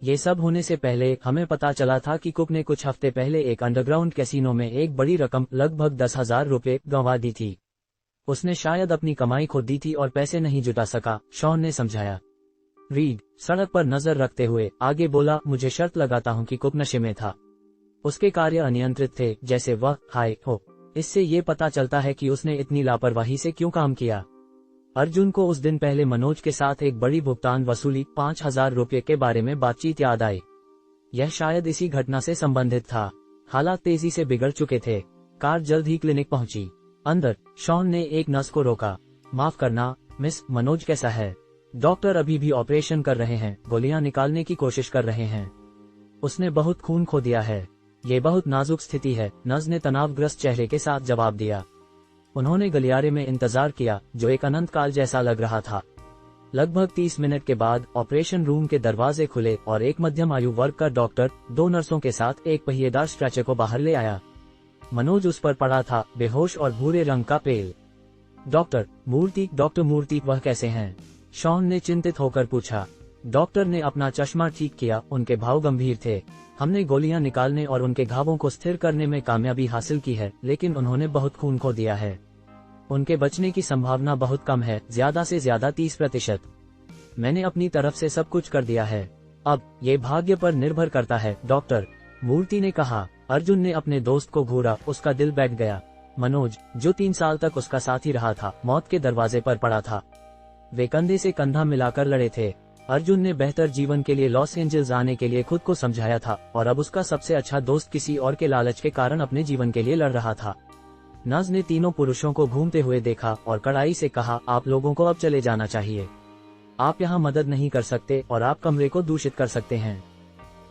ये सब होने से पहले हमें पता चला था कि कुक ने कुछ हफ्ते पहले एक अंडरग्राउंड कैसीनो में एक बड़ी रकम, लगभग 10,000 रुपए, गंवा दी थी। उसने शायद अपनी कमाई खो दी थी और पैसे नहीं जुटा सका, शॉन ने समझाया। रीड, सड़क पर नजर रखते हुए, आगे बोला, मुझे शर्त लगाता हूं कि कुक नशे में था। उसके कार्य अनियंत्रित थे, जैसे वह हाय हो। इससे ये पता चलता है कि उसने इतनी लापरवाही से क्यों काम किया। अर्जुन को उस दिन पहले मनोज के साथ एक बड़ी भुगतान वसूली 5,000 रुपये के बारे में बातचीत याद आई। यह शायद इसी घटना से संबंधित था। हालात तेजी से बिगड़ चुके थे। कार जल्द ही क्लिनिक पहुंची। अंदर शॉन ने एक नर्स को रोका। माफ करना मिस, मनोज कैसा है? डॉक्टर अभी भी ऑपरेशन कर रहे हैं, गोलियां निकालने की कोशिश कर रहे हैं। उसने बहुत खून खो दिया है। ये बहुत नाजुक स्थिति है, नर्स ने तनावग्रस्त चेहरे के साथ जवाब दिया। उन्होंने गलियारे में इंतजार किया, जो एक अनंत काल जैसा लग रहा था। लगभग 30 मिनट के बाद ऑपरेशन रूम के दरवाजे खुले और एक मध्यम आयु वर्ग का डॉक्टर 2 नर्सों के साथ एक पहिएदार स्ट्रेचर को बाहर ले आया। मनोज उस पर पड़ा था, बेहोश और भूरे रंग का पेल। डॉक्टर मूर्ति, वह कैसे हैं? शॉन ने चिंतित होकर पूछा। डॉक्टर ने अपना चश्मा ठीक किया, उनके भाव गंभीर थे। हमने गोलियां निकालने और उनके घावों को स्थिर करने में कामयाबी हासिल की है, लेकिन उन्होंने बहुत खून खो दिया है। उनके बचने की संभावना बहुत कम है, ज्यादा से ज्यादा 30%। मैंने अपनी तरफ से सब कुछ कर दिया है। अब ये भाग्य पर निर्भर करता है, डॉक्टर, मूर्ति ने कहा। अर्जुन ने अपने दोस्त को घूरा, उसका दिल बैठ गया। मनोज, जो 3 साल तक उसका साथी रहा था, मौत के दरवाजे पर पड़ा था। वे कंधे से कंधा मिलाकर लड़े थे। अर्जुन ने बेहतर जीवन के लिए लॉस एंजल्स आने के लिए खुद को समझाया था और अब उसका सबसे अच्छा दोस्त किसी और के लालच के कारण अपने जीवन के लिए लड़ रहा था। नज ने तीनों पुरुषों को घूमते हुए देखा और कड़ाई से कहा, आप लोगों को अब चले जाना चाहिए। आप यहाँ मदद नहीं कर सकते और आप कमरे को दूषित कर सकते हैं।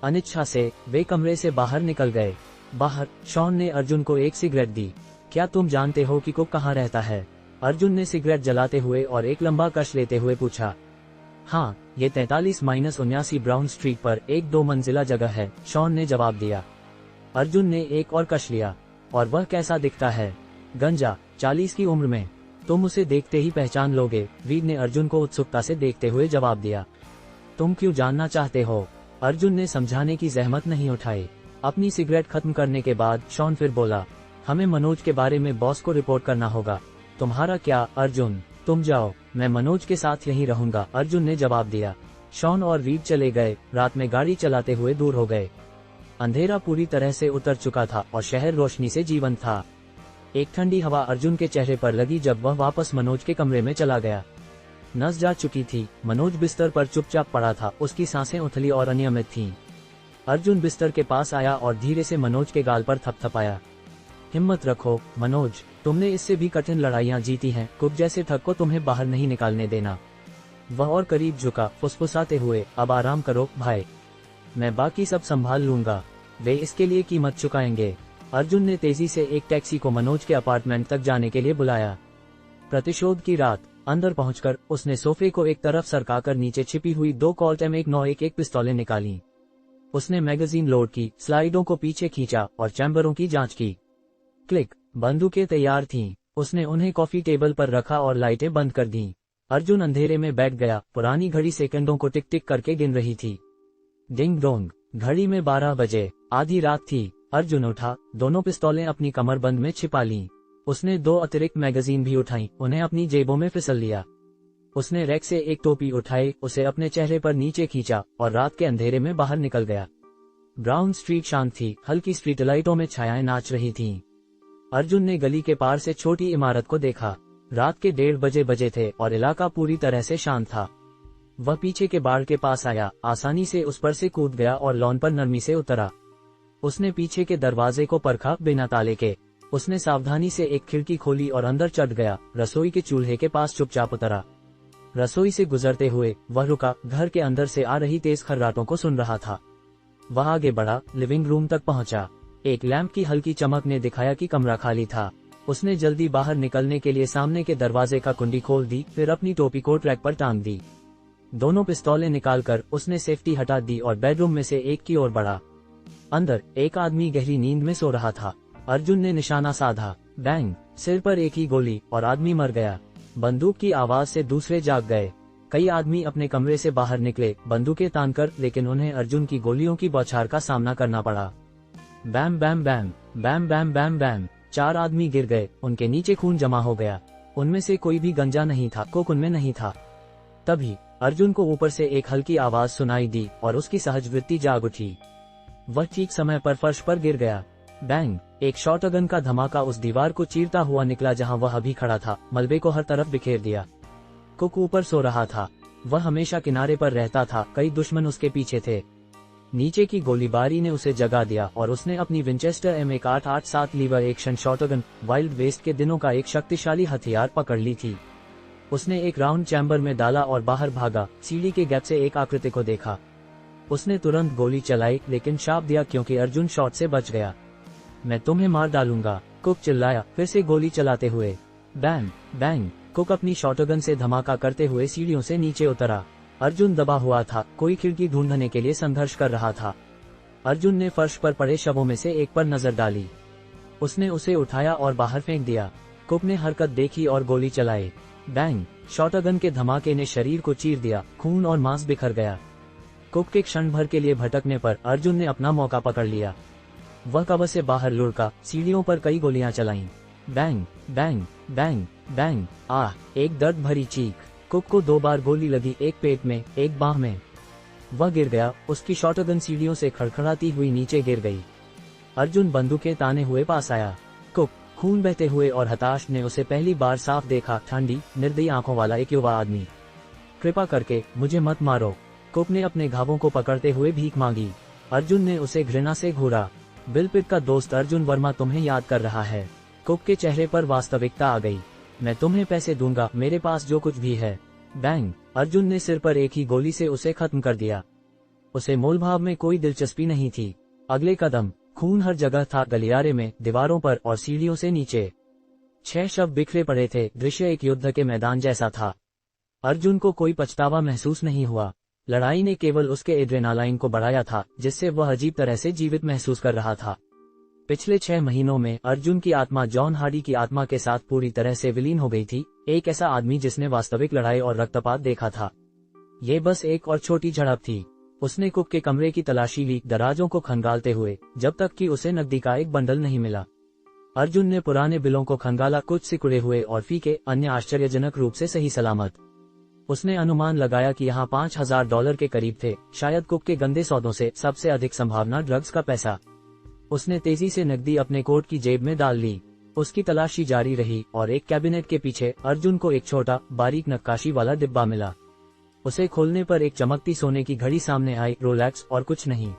अनिच्छा से वे कमरे से बाहर निकल गए। बाहर शॉन ने अर्जुन को एक सिगरेट दी। क्या तुम जानते हो कि कुक कहाँ रहता है? अर्जुन ने सिगरेट जलाते हुए और एक लंबा कश लेते हुए पूछा। हाँ, ये 43-79 ब्राउन स्ट्रीट पर एक 2 मंजिला जगह है, शॉन ने जवाब दिया। अर्जुन ने एक और कश लिया। और वह कैसा दिखता है? गंजा, 40 की उम्र में। तुम उसे देखते ही पहचान लोगे, रीड ने अर्जुन को उत्सुकता से देखते हुए जवाब दिया। तुम क्यों जानना चाहते हो? अर्जुन ने समझाने की जहमत नहीं उठाई। अपनी सिगरेट खत्म करने के बाद शॉन फिर बोला, हमें मनोज के बारे में बॉस को रिपोर्ट करना होगा। तुम्हारा क्या? अर्जुन, तुम जाओ, मैं मनोज के साथ यहीं रहूंगा, अर्जुन ने जवाब दिया। शॉन और रीड चले गए, रात में गाड़ी चलाते हुए दूर हो गए। अंधेरा पूरी तरह से उतर चुका था और शहर रोशनी से जीवंत था। एक ठंडी हवा अर्जुन के चेहरे पर लगी जब वह वापस मनोज के कमरे में चला गया। नस जा चुकी थी। मनोज बिस्तर पर चुपचाप पड़ा था, उसकी सांसें उथली और अनियमित थीं। अर्जुन बिस्तर के पास आया और धीरे से मनोज के गाल पर थपथपाया। हिम्मत रखो मनोज, तुमने इससे भी कठिन लड़ाइयां जीती हैं, कुक जैसे थक को तुम्हें बाहर नहीं निकालने देना। वह और करीब झुका, फुसफुसाते हुए, अब आराम करो भाई, मैं बाकी सब संभाल लूंगा। वे इसके लिए कीमत चुकाएंगे। अर्जुन ने तेजी से एक टैक्सी को मनोज के अपार्टमेंट तक जाने के लिए बुलाया। प्रतिशोध की रात। अंदर पहुंचकर उसने सोफे को एक तरफ सरकाकर नीचे छिपी हुई 2 कॉल्ट M1911 पिस्तौलें निकाली। उसने मैगजीन लोड की, स्लाइडों को पीछे खींचा और चैम्बरों की जांच की। क्लिक, बंदूकें तैयार थीं। उसने उन्हें कॉफी टेबल पर रखा और लाइटें बंद कर दी। अर्जुन अंधेरे में बैठ गया। पुरानी घड़ी सेकंडों को टिक टिक करके गिन रही थी। डिंग डोंग, घड़ी में 12 बजे, आधी रात थी। अर्जुन उठा, दोनों पिस्तौलें अपनी कमरबंद में छिपा लीं। उसने 2 अतिरिक्त मैगजीन भी उठाई, उन्हें अपनी जेबों में फिसल लिया। उसने रैक से एक टोपी उठाई, उसे अपने चेहरे पर नीचे खींचा और रात के अंधेरे में बाहर निकल गया। ब्राउन स्ट्रीट शांत थी, हल्की स्ट्रीट लाइटों में छायाएं नाच रही थीं। अर्जुन ने गली के पार से छोटी इमारत को देखा। रात के 1:30 बजे थे और इलाका पूरी तरह से शांत था। वह पीछे के बाड़ के पास आया, आसानी से उस पर से कूद गया और लॉन पर नरमी से उतरा। उसने पीछे के दरवाजे को परखा, बिना ताले के। उसने सावधानी से एक खिड़की खोली और अंदर चढ़ गया। रसोई के चूल्हे के पास चुपचाप उतरा। रसोई से गुजरते हुए वह रुका, घर के अंदर से आ रही तेज खर्राटों को सुन रहा था। वह आगे बढ़ा, लिविंग रूम तक पहुंचा। एक लैंप की हल्की चमक ने दिखाया कि कमरा खाली था। उसने जल्दी बाहर निकलने के लिए सामने के दरवाजे का कुंडी खोल दी, फिर अपनी टोपी को ट्रैक पर टांग दी। दोनों पिस्तौलें निकालकर उसने सेफ्टी हटा दी और बेडरूम में से एक की ओर बढ़ा। अंदर एक आदमी गहरी नींद में सो रहा था। अर्जुन ने निशाना साधा, बैंग, सिर पर एक ही गोली और आदमी मर गया। बंदूक की आवाज से दूसरे जाग गए। कई आदमी अपने कमरे से बाहर निकले, बंदूकें तानकर, लेकिन उन्हें अर्जुन की गोलियों की बौछार का सामना करना पड़ा। बैम बैम बैम, बैम बैम बैम बैम। 4 आदमी गिर गए, उनके नीचे खून जमा हो गया। उनमें से कोई भी गंजा नहीं था, कोक उनमें नहीं था। तभी अर्जुन को ऊपर से एक हल्की आवाज सुनाई दी और उसकी सहज वृत्ति जाग उठी। वह ठीक समय पर फर्श पर गिर गया। बैंग, एक शॉटगन का धमाका उस दीवार को चीरता हुआ निकला जहां वह अभी खड़ा था, मलबे को हर तरफ बिखेर दिया। कुक ऊपर सो रहा था। वह हमेशा किनारे पर रहता था, कई दुश्मन उसके पीछे थे। नीचे की गोलीबारी ने उसे जगा दिया और उसने अपनी Winchester M1887 lever action shotgun, wild west के दिनों का एक शक्तिशाली हथियार पकड़ ली थी। उसने एक राउंड चैम्बर में डाला और बाहर भागा। सीढ़ी के गैप से एक आकृति को देखा। उसने तुरंत गोली चलाई, लेकिन शाप दिया क्योंकि अर्जुन शॉट से बच गया। मैं तुम्हें मार डालूंगा, कुक चिल्लाया, फिर से गोली चलाते हुए। बैंग बैंग, कुक अपनी शॉटगन से धमाका करते हुए सीढ़ियों से नीचे उतरा। अर्जुन दबा हुआ था, कोई खिड़की ढूंढने के लिए संघर्ष कर रहा था। अर्जुन ने फर्श पर पड़े शवों में से एक पर नजर डाली। उसने उसे उठाया और बाहर फेंक दिया। कुक ने हरकत देखी और गोली चलाई। बैंग, शॉटगन के धमाके ने शरीर को चीर दिया, खून और मांस बिखर गया। कुक के क्षण भर के लिए भटकने पर अर्जुन ने अपना मौका पकड़ लिया। वह कब्र से बाहर लुढ़का, सीढ़ियों पर कई गोलियां चलाईं। बैंग बैंग बैंग बैंग, आह, एक दर्द भरी चीख। कुक को 2 बार गोली लगी, एक पेट में, एक बाह में। वह गिर गया, उसकी शॉटगन सीढ़ियों से खड़खड़ाती हुई नीचे गिर गई। अर्जुन बंदूकें ताने हुए पास आया। कुक, खून बहते हुए और हताश, ने उसे पहली बार साफ देखा। ठंडी, निर्दयी आंखों वाला एक युवा आदमी। कृपा करके मुझे मत मारो, कुक ने अपने घावों को पकड़ते हुए भीख मांगी। अर्जुन ने उसे घृणा से घूरा। बिल पिट का दोस्त अर्जुन वर्मा तुम्हें याद कर रहा है। कुक के चेहरे पर वास्तविकता आ गई। मैं तुम्हें पैसे दूंगा, मेरे पास जो कुछ भी है। बैंग, अर्जुन ने सिर पर एक ही गोली से उसे खत्म कर दिया। उसे मोलभाव में कोई दिलचस्पी नहीं थी। अगले कदम, खून हर जगह था, गलियारे में, दीवारों पर और सीढ़ियों से नीचे। 6 शव बिखरे पड़े थे। दृश्य एक युद्ध के मैदान जैसा था। अर्जुन को कोई पछतावा महसूस नहीं हुआ। लड़ाई ने केवल उसके एड्रेनालाइन को बढ़ाया था, जिससे वह अजीब तरह से जीवित महसूस कर रहा था। पिछले 6 महीनों में अर्जुन की आत्मा जॉन हार्डी की आत्मा के साथ पूरी तरह से विलीन हो गई थी, एक ऐसा आदमी जिसने वास्तविक लड़ाई और रक्तपात देखा था। ये बस एक और छोटी झड़प थी। उसने कुक के कमरे की तलाशी ली, दराजों को खंगालते हुए, जब तक कि उसे नकदी का एक बंडल नहीं मिला। अर्जुन ने पुराने बिलों को खंगाला, कुछ सिकुड़े हुए और फीके, अन्य आश्चर्यजनक रूप से सही सलामत। उसने अनुमान लगाया कि यहाँ $5000 के करीब थे, शायद कुक के गंदे सौदों से सबसे अधिक संभावना ड्रग्स का पैसा। उसने तेजी से नकदी अपने कोट की जेब में डाल ली। उसकी तलाशी जारी रही और एक कैबिनेट के पीछे अर्जुन को एक छोटा, बारीक नक्काशी वाला डिब्बा मिला। उसे खोलने पर एक चमकती सोने की घड़ी सामने आई, रोलेक्स और कुछ नहीं।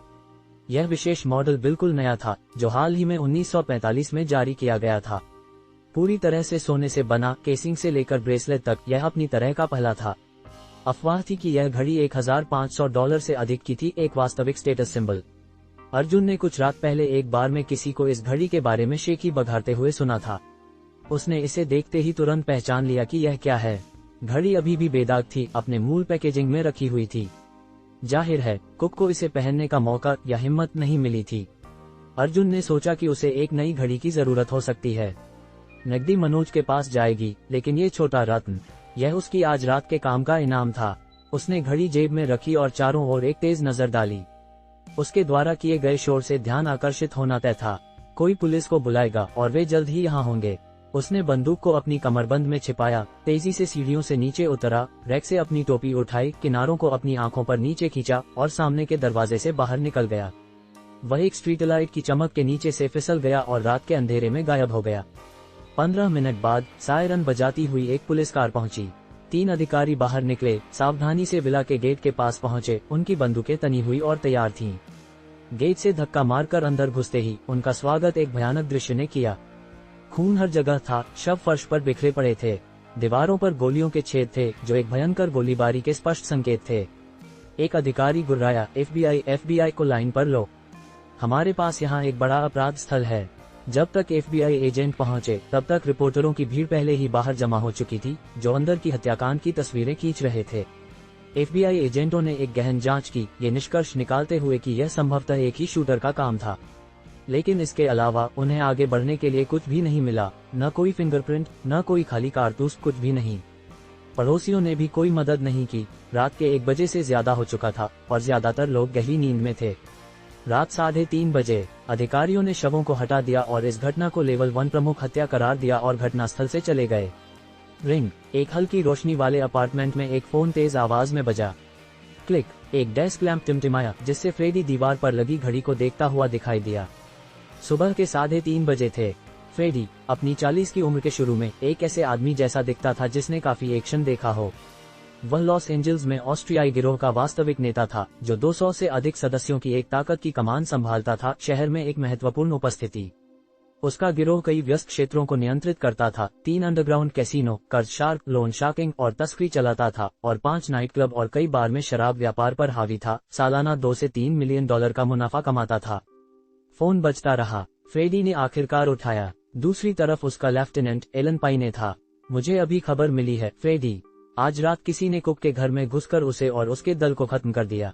यह विशेष मॉडल बिल्कुल नया था, जो हाल ही में 1945 में जारी किया गया था। पूरी तरह से सोने से बना, केसिंग से लेकर ब्रेसलेट तक, यह अपनी तरह का पहला था। अफवाह थी कि यह घड़ी $1500 से अधिक की थी, एक वास्तविक स्टेटस सिंबल। अर्जुन ने कुछ रात पहले एक बार में किसी को इस घड़ी के बारे में शेखी बघारते हुए सुना था। उसने इसे देखते ही तुरंत पहचान लिया कि यह क्या है। घड़ी अभी भी बेदाग थी, अपने मूल पैकेजिंग में रखी हुई थी। जाहिर है, कुक को इसे पहनने का मौका या हिम्मत नहीं मिली थी। अर्जुन ने सोचा कि उसे एक नई घड़ी की जरूरत हो सकती है। नकदी मनोज के पास जाएगी, लेकिन ये छोटा रत्न, यह उसकी आज रात के काम का इनाम था। उसने घड़ी जेब में रखी और चारों ओर एक तेज नजर डाली। उसके द्वारा किए गए शोर से ध्यान आकर्षित होना तय था। कोई पुलिस को बुलाएगा और वे जल्द ही यहाँ होंगे। उसने बंदूक को अपनी कमरबंद में छिपाया, तेजी से सीढ़ियों से नीचे उतरा, रैक से अपनी टोपी उठाई, किनारों को अपनी आंखों पर नीचे खींचा और सामने के दरवाजे से बाहर निकल गया। वह एक स्ट्रीट लाइट की चमक के नीचे से फिसल गया और रात के अंधेरे में गायब हो गया। 15 मिनट बाद सायरन बजाती हुई एक पुलिस कार पहुंची। 3 अधिकारी बाहर निकले, सावधानी से विला के गेट के पास पहुंचे। उनकी बंदूकें तनी हुई और तैयार थीं। गेट से धक्का मारकर अंदर घुसते ही उनका स्वागत एक भयानक दृश्य ने किया। खून हर जगह था, शव फर्श पर बिखरे पड़े थे, दीवारों पर गोलियों के छेद थे जो एक भयंकर गोलीबारी के स्पष्ट संकेत थे। एक अधिकारी गुर्राया, एफबीआई को लाइन पर लो, हमारे पास यहाँ एक बड़ा अपराध स्थल है। जब तक एफबीआई एजेंट पहुंचे तब तक रिपोर्टरों की भीड़ पहले ही बाहर जमा हो चुकी थी, जो अंदर की हत्याकांड की तस्वीरें खींच रहे थे। एफबीआई एजेंटों ने एक गहन जांच की, ये निष्कर्ष निकालते हुए कि यह संभवतः एक ही शूटर का काम था। लेकिन इसके अलावा उन्हें आगे बढ़ने के लिए कुछ भी नहीं मिला, न कोई फिंगरप्रिंट, न कोई खाली कारतूस, कुछ भी नहीं। पड़ोसियों ने भी कोई मदद नहीं की। रात के 1 बजे से ज्यादा हो चुका था और ज्यादातर लोग गहरी नींद में थे। रात 3:30 बजे अधिकारियों ने शवों को हटा दिया और इस घटना को लेवल 1 प्रमुख हत्या करार दिया और घटनास्थल से चले गए। रिंग, एक हल्की रोशनी वाले अपार्टमेंट में एक फोन तेज आवाज में बजा। क्लिक, एक डेस्क लैंप टिमटिमाया, जिससे फ्रेडी दीवार पर लगी घड़ी को देखता हुआ दिखाई दिया। सुबह के 3:30 बजे थे। फ्रेडी अपनी 40 की उम्र के शुरू में एक ऐसे आदमी जैसा दिखता था जिसने काफी एक्शन देखा हो। वह लॉस एंजल्स में ऑस्ट्रियाई गिरोह का वास्तविक नेता था, जो 200 से अधिक सदस्यों की एक ताकत की कमान संभालता था, शहर में एक महत्वपूर्ण उपस्थिति। उसका गिरोह कई व्यस्त क्षेत्रों को नियंत्रित करता था, 3 अंडरग्राउंड कैसीनो, कर्ज शार्क, लोन शार्किंग और तस्करी चलाता था और 5 नाइट क्लब और कई बार में शराब व्यापार पर हावी था। सालाना 2 से 3 मिलियन डॉलर का मुनाफा कमाता था। फोन बजता रहा। फ्रेडी ने आखिरकार उठाया। दूसरी तरफ उसका लेफ्टिनेंट एलन पाइने था। मुझे अभी खबर मिली है, फ्रेडी। आज रात किसी ने कुक के घर में घुसकर उसे और उसके दल को खत्म कर दिया।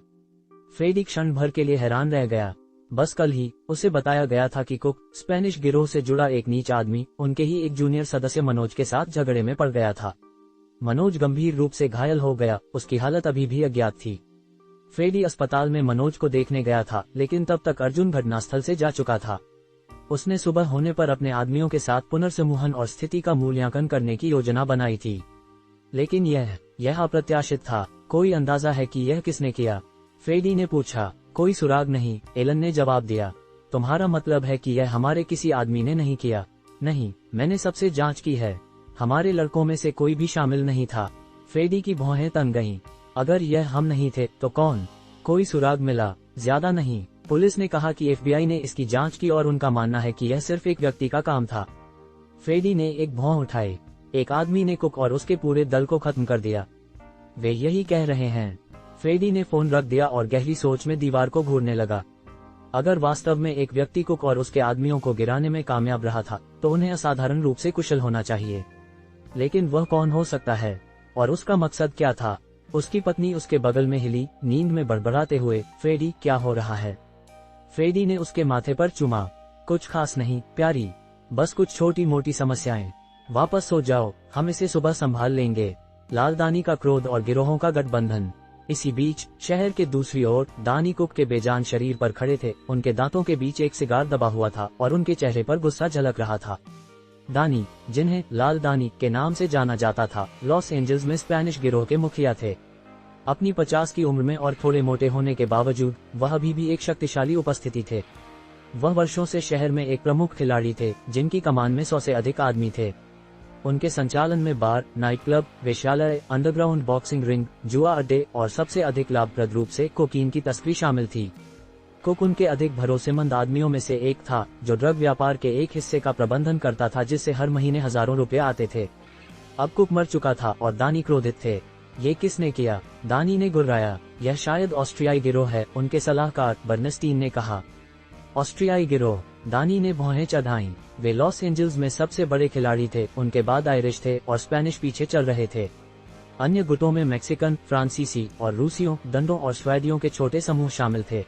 फ्रेडी क्षण भर के लिए हैरान रह गया। बस कल ही उसे बताया गया था कि कुक, स्पेनिश गिरोह से जुड़ा एक नीच आदमी, उनके ही एक जूनियर सदस्य मनोज के साथ झगड़े में पड़ गया था। मनोज गंभीर रूप से घायल हो गया, उसकी हालत अभी भी अज्ञात थी। फ्रेडी अस्पताल में मनोज को देखने गया था, लेकिन तब तक अर्जुन घटनास्थल से जा चुका था। उसने सुबह होने पर अपने आदमियों के साथ पुनर्समूहन और स्थिति का मूल्यांकन करने की योजना बनाई थी, लेकिन यह अप्रत्याशित था। कोई अंदाजा है कि यह किसने किया? फ्रेडी ने पूछा। कोई सुराग नहीं, एलन ने जवाब दिया। तुम्हारा मतलब है कि यह हमारे किसी आदमी ने नहीं किया? नहीं, मैंने सबसे जांच की है, हमारे लड़कों में से कोई भी शामिल नहीं था। फ्रेडी की भौहें तन गईं। अगर यह हम नहीं थे तो कौन? कोई सुराग मिला? ज्यादा नहीं। पुलिस ने कहा कि एफबीआई ने इसकी जांच की और उनका मानना है कि यह सिर्फ एक व्यक्ति का काम था। फ्रेडी ने एक भौं उठाई। एक आदमी ने कुक और उसके पूरे दल को खत्म कर दिया। वे यही कह रहे हैं। फ्रेडी ने फोन रख दिया और गहरी सोच में दीवार को घूरने लगा। अगर वास्तव में एक व्यक्ति कुक और उसके आदमियों को गिराने में कामयाब रहा था, तो उन्हें असाधारण रूप से कुशल होना चाहिए। लेकिन वह कौन हो सकता है और उसका मकसद क्या था? उसकी पत्नी उसके बगल में हिली, नींद में बड़बड़ाते हुए, फ्रेडी, क्या हो रहा है? फ्रेडी ने उसके माथे पर चूमा। कुछ खास नहीं, प्यारी, बस कुछ छोटी मोटी समस्याएं। वापस सो जाओ, हम इसे सुबह संभाल लेंगे। लाल दानी का क्रोध और गिरोहों का गठबंधन। इसी बीच शहर के दूसरी ओर दानी कुक के बेजान शरीर पर खड़े थे। उनके दांतों के बीच एक सिगार दबा हुआ था और उनके चेहरे पर गुस्सा झलक रहा था। दानी, जिन्हें लाल दानी के नाम से जाना जाता था, लॉस एंजल्स में स्पेनिश गिरोह के मुखिया थे। अपनी 50 की उम्र में और थोड़े मोटे होने के बावजूद वह अभी भी एक शक्तिशाली उपस्थिति थे। वह वर्षों से शहर में एक प्रमुख खिलाड़ी थे, जिनकी कमान में 100 से अधिक आदमी थे। उनके संचालन में बार, नाइट क्लब, वेश्यालय, अंडरग्राउंड बॉक्सिंग रिंग, जुआ अड्डे और सबसे अधिक लाभप्रद रूप से कोकीन की तस्करी शामिल थी। कुक उनके अधिक भरोसेमंद आदमियों में से एक था, जो ड्रग व्यापार के एक हिस्से का प्रबंधन करता था, जिससे हर महीने हजारों रुपए आते थे। अब कुक मर चुका था और दानी क्रोधित थे। ये किसने किया? दानी ने गुर्राया। यह शायद ऑस्ट्रियाई गिरोह है, उनके सलाहकार बर्नस्टीन ने कहा। ऑस्ट्रियाई गिरोह? दानी ने भौहें चढ़ाईं। वे लॉस एंजल्स में सबसे बड़े खिलाड़ी थे, उनके बाद आयरिश थे और स्पेनिश पीछे चल रहे थे। अन्य गुटों में मैक्सिकन, फ्रांसीसी और रूसियों, दंडों और स्वेदियों के छोटे समूह शामिल थे।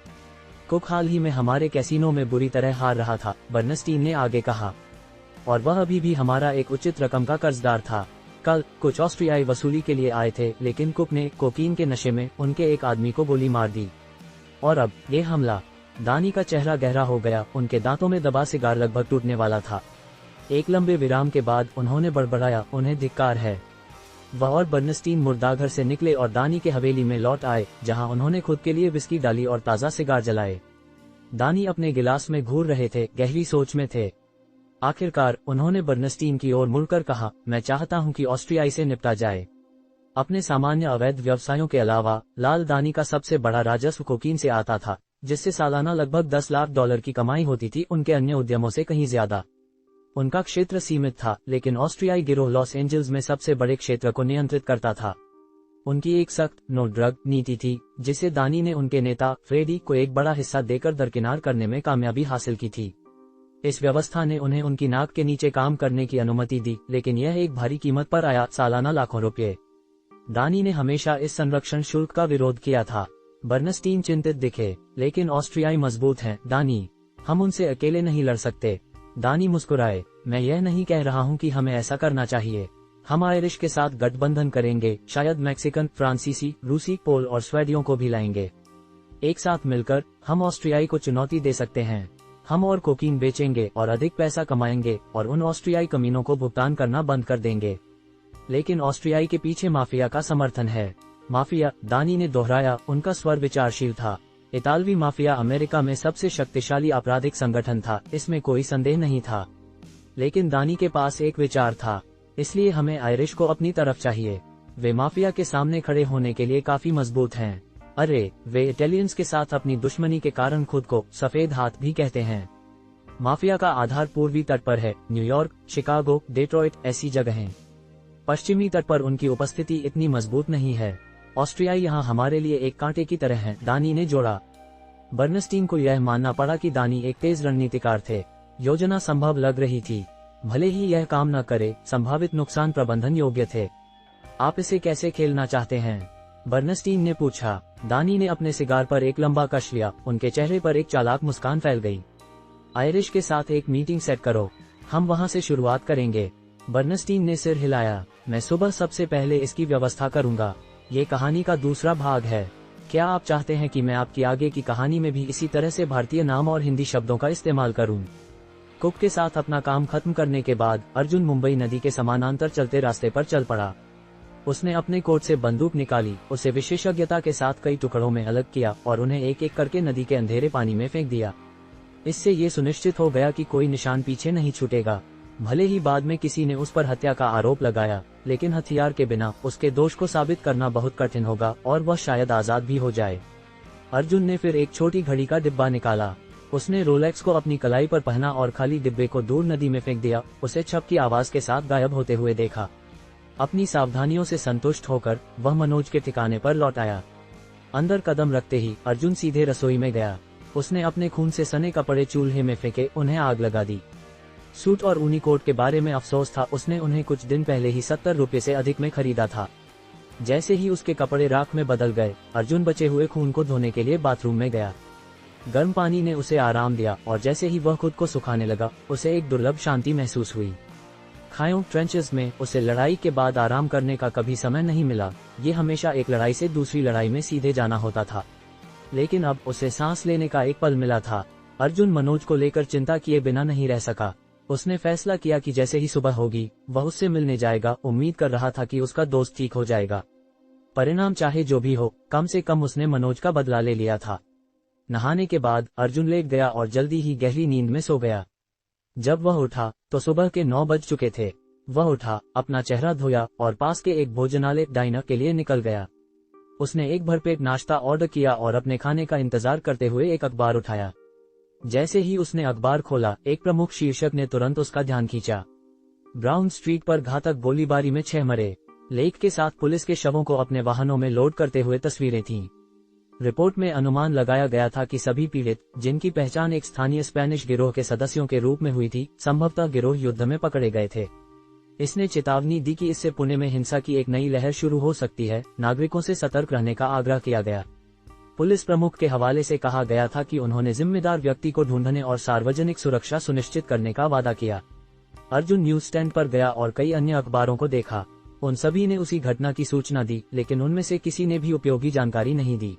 कुक हाल ही में हमारे कैसीनो में बुरी तरह हार रहा था, बर्नस्टीन ने आगे कहा। और वह अभी भी हमारा एक उचित रकम का कर्जदार था। कल कुछ ऑस्ट्रियाई वसूली के लिए आए थे, लेकिन कुक ने कोकीन के नशे में उनके एक आदमी को गोली मार दी। और अब ये हमला। दानी का चेहरा गहरा हो गया, उनके दांतों में दबा सिगार लगभग टूटने वाला था। एक लंबे विराम के बाद उन्होंने बड़बड़ाया, उन्हें धिक्कार है। वह और बर्नस्टीन मुर्दाघर से निकले और दानी के हवेली में लौट आए, जहां उन्होंने खुद के लिए विस्की डाली और ताज़ा सिगार जलाए। दानी अपने गिलास में घूर रहे थे, गहरी सोच में थे। आखिरकार उन्होंने बर्नस्टीन की ओर मुड़कर कहा, मैं चाहता हूं कि ऑस्ट्रियाई से निपटा जाए। अपने सामान्य अवैध व्यवसायों के अलावा लाल दानी का सबसे बड़ा राजस्व कोकीन से आता था, जिससे सालाना लगभग 10 लाख डॉलर की कमाई होती थी, उनके अन्य उद्यमों से कहीं ज्यादा। उनका क्षेत्र सीमित था, लेकिन ऑस्ट्रियाई गिरोह लॉस एंजल्स में सबसे बड़े क्षेत्र को नियंत्रित करता था। उनकी एक सख्त नो ड्रग नीति थी, जिसे दानी ने उनके नेता फ्रेडी को एक बड़ा हिस्सा देकर दरकिनार करने में कामयाबी हासिल की थी। इस व्यवस्था ने उन्हें उनकी नाक के नीचे काम करने की अनुमति दी, लेकिन यह एक भारी कीमत पर आया, सालाना लाखों रुपये। दानी ने हमेशा इस संरक्षण शुल्क का विरोध किया था। बर्नस्टीन चिंतित दिखे, लेकिन ऑस्ट्रियाई मजबूत हैं, दानी, हम उनसे अकेले नहीं लड़ सकते। दानी मुस्कुराए, मैं यह नहीं कह रहा हूं कि हमें ऐसा करना चाहिए। हम आयरिश के साथ गठबंधन करेंगे, शायद मैक्सिकन, फ्रांसीसी, रूसी, पोल और स्वेडियों को भी लाएंगे। एक साथ मिलकर हम ऑस्ट्रियाई को चुनौती दे सकते हैं। हम और कोकीन बेचेंगे और अधिक पैसा कमाएंगे और उन ऑस्ट्रियाई कमीनों को भुगतान करना बंद कर देंगे। लेकिन ऑस्ट्रियाई के पीछे माफिया का समर्थन है। माफिया, दानी ने दोहराया, उनका स्वर विचारशील था। इतालवी माफिया अमेरिका में सबसे शक्तिशाली आपराधिक संगठन था, इसमें कोई संदेह नहीं था। लेकिन दानी के पास एक विचार था, इसलिए हमें आयरिश को अपनी तरफ चाहिए। वे माफिया के सामने खड़े होने के लिए काफी मजबूत हैं। अरे, वे इटालियंस के साथ अपनी दुश्मनी के कारण खुद को सफेद हाथ भी कहते हैं। माफिया का आधार पूर्वी तट पर है, न्यूयॉर्क, शिकागो, डेट्रॉइट, ऐसी जगहें। पश्चिमी तट पर उनकी उपस्थिति इतनी मजबूत नहीं है। ऑस्ट्रियाई यहाँ हमारे लिए एक कांटे की तरह हैं, दानी ने जोड़ा। बर्नस्टीन को यह मानना पड़ा कि दानी एक तेज रणनीतिकार थे। योजना संभव लग रही थी, भले ही यह काम न करे, संभावित नुकसान प्रबंधन योग्य थे। आप इसे कैसे खेलना चाहते हैं? बर्नस्टीन ने पूछा। दानी ने अपने सिगार पर एक लंबा कश लिया, उनके चेहरे पर एक चालाक मुस्कान फैल गई। आयरिश के साथ एक मीटिंग सेट करो, हम वहां से शुरुआत करेंगे। बर्नस्टीन ने सिर हिलाया, मैं सुबह सबसे पहले इसकी व्यवस्था करूंगा। ये कहानी का दूसरा भाग है। क्या आप चाहते हैं कि मैं आपकी आगे की कहानी में भी इसी तरह से भारतीय नाम और हिंदी शब्दों का इस्तेमाल करूं? कुक के साथ अपना काम खत्म करने के बाद अर्जुन मुंबई नदी के समानांतर चलते रास्ते पर चल पड़ा। उसने अपने कोट से बंदूक निकाली, उसे विशेषज्ञता के साथ कई टुकड़ों में अलग किया और उन्हें एक एक करके नदी के अंधेरे पानी में फेंक दिया। इससे ये सुनिश्चित हो गया कि कोई निशान पीछे नहीं छूटेगा। भले ही बाद में किसी ने उस पर हत्या का आरोप लगाया, लेकिन हथियार के बिना उसके दोष को साबित करना बहुत कठिन होगा और वह शायद आजाद भी हो जाए। अर्जुन ने फिर एक छोटी घड़ी का डिब्बा निकाला। उसने रोलेक्स को अपनी कलाई पर पहना और खाली डिब्बे को दूर नदी में फेंक दिया। उसे छप की आवाज के साथ गायब होते हुए देखा। अपनी सावधानियों से संतुष्ट होकर वह मनोज के ठिकाने पर लौट आया। अंदर कदम रखते ही अर्जुन सीधे रसोई में गया। उसने अपने खून से सने कपड़े चूल्हे में फेंके, उन्हें आग लगा दी। सूट और ऊनी कोट के बारे में अफसोस था, उसने उन्हें कुछ दिन पहले ही 70 रुपये से अधिक में खरीदा था। जैसे ही उसके कपड़े राख में बदल गए, अर्जुन बचे हुए खून को धोने के लिए बाथरूम में गया। गर्म पानी ने उसे आराम दिया और जैसे ही वह खुद को सुखाने लगा, उसे एक दुर्लभ शांति महसूस हुई। खायों ट्रेंचेस में उसे लड़ाई के बाद आराम करने का कभी समय नहीं मिला। ये हमेशा एक लड़ाई से दूसरी लड़ाई में सीधे जाना होता था, लेकिन अब उसे सांस लेने का एक पल मिला था। अर्जुन मनोज को लेकर चिंता किए बिना नहीं रह सका। उसने फैसला किया कि जैसे ही सुबह होगी वह उससे मिलने जाएगा। उम्मीद कर रहा था कि उसका दोस्त ठीक हो जाएगा। परिणाम चाहे जो भी हो, कम से कम उसने मनोज का बदला ले लिया था। नहाने के बाद अर्जुन लेट गया और जल्दी ही गहरी नींद में सो गया। जब वह उठा तो सुबह के 9 बज चुके थे। वह उठा, अपना चेहरा धोया और पास के एक भोजनालय डाइनर के लिए निकल गया। उसने एक भरपेट नाश्ता ऑर्डर किया और अपने खाने का इंतजार करते हुए एक अखबार उठाया। जैसे ही उसने अखबार खोला, एक प्रमुख शीर्षक ने तुरंत उसका ध्यान खींचा। ब्राउन स्ट्रीट पर घातक गोलीबारी में 6 मरे। लेख के साथ पुलिस के शवों को अपने वाहनों में लोड करते हुए तस्वीरें थीं। रिपोर्ट में अनुमान लगाया गया था कि सभी पीड़ित, जिनकी पहचान एक स्थानीय स्पेनिश गिरोह के सदस्यों के रूप में हुई थी, संभवतः गिरोह युद्ध में पकड़े गए थे। इसने चेतावनी दी कि इससे पुणे में हिंसा की एक नई लहर शुरू हो सकती है। नागरिकों से सतर्क रहने का आग्रह किया गया। पुलिस प्रमुख के हवाले से कहा गया था कि उन्होंने जिम्मेदार व्यक्ति को ढूंढने और सार्वजनिक सुरक्षा सुनिश्चित करने का वादा किया। अर्जुन न्यूज स्टैंड पर गया और कई अन्य अखबारों को देखा। उन सभी ने उसी घटना की सूचना दी, लेकिन उनमें से किसी ने भी उपयोगी जानकारी नहीं दी।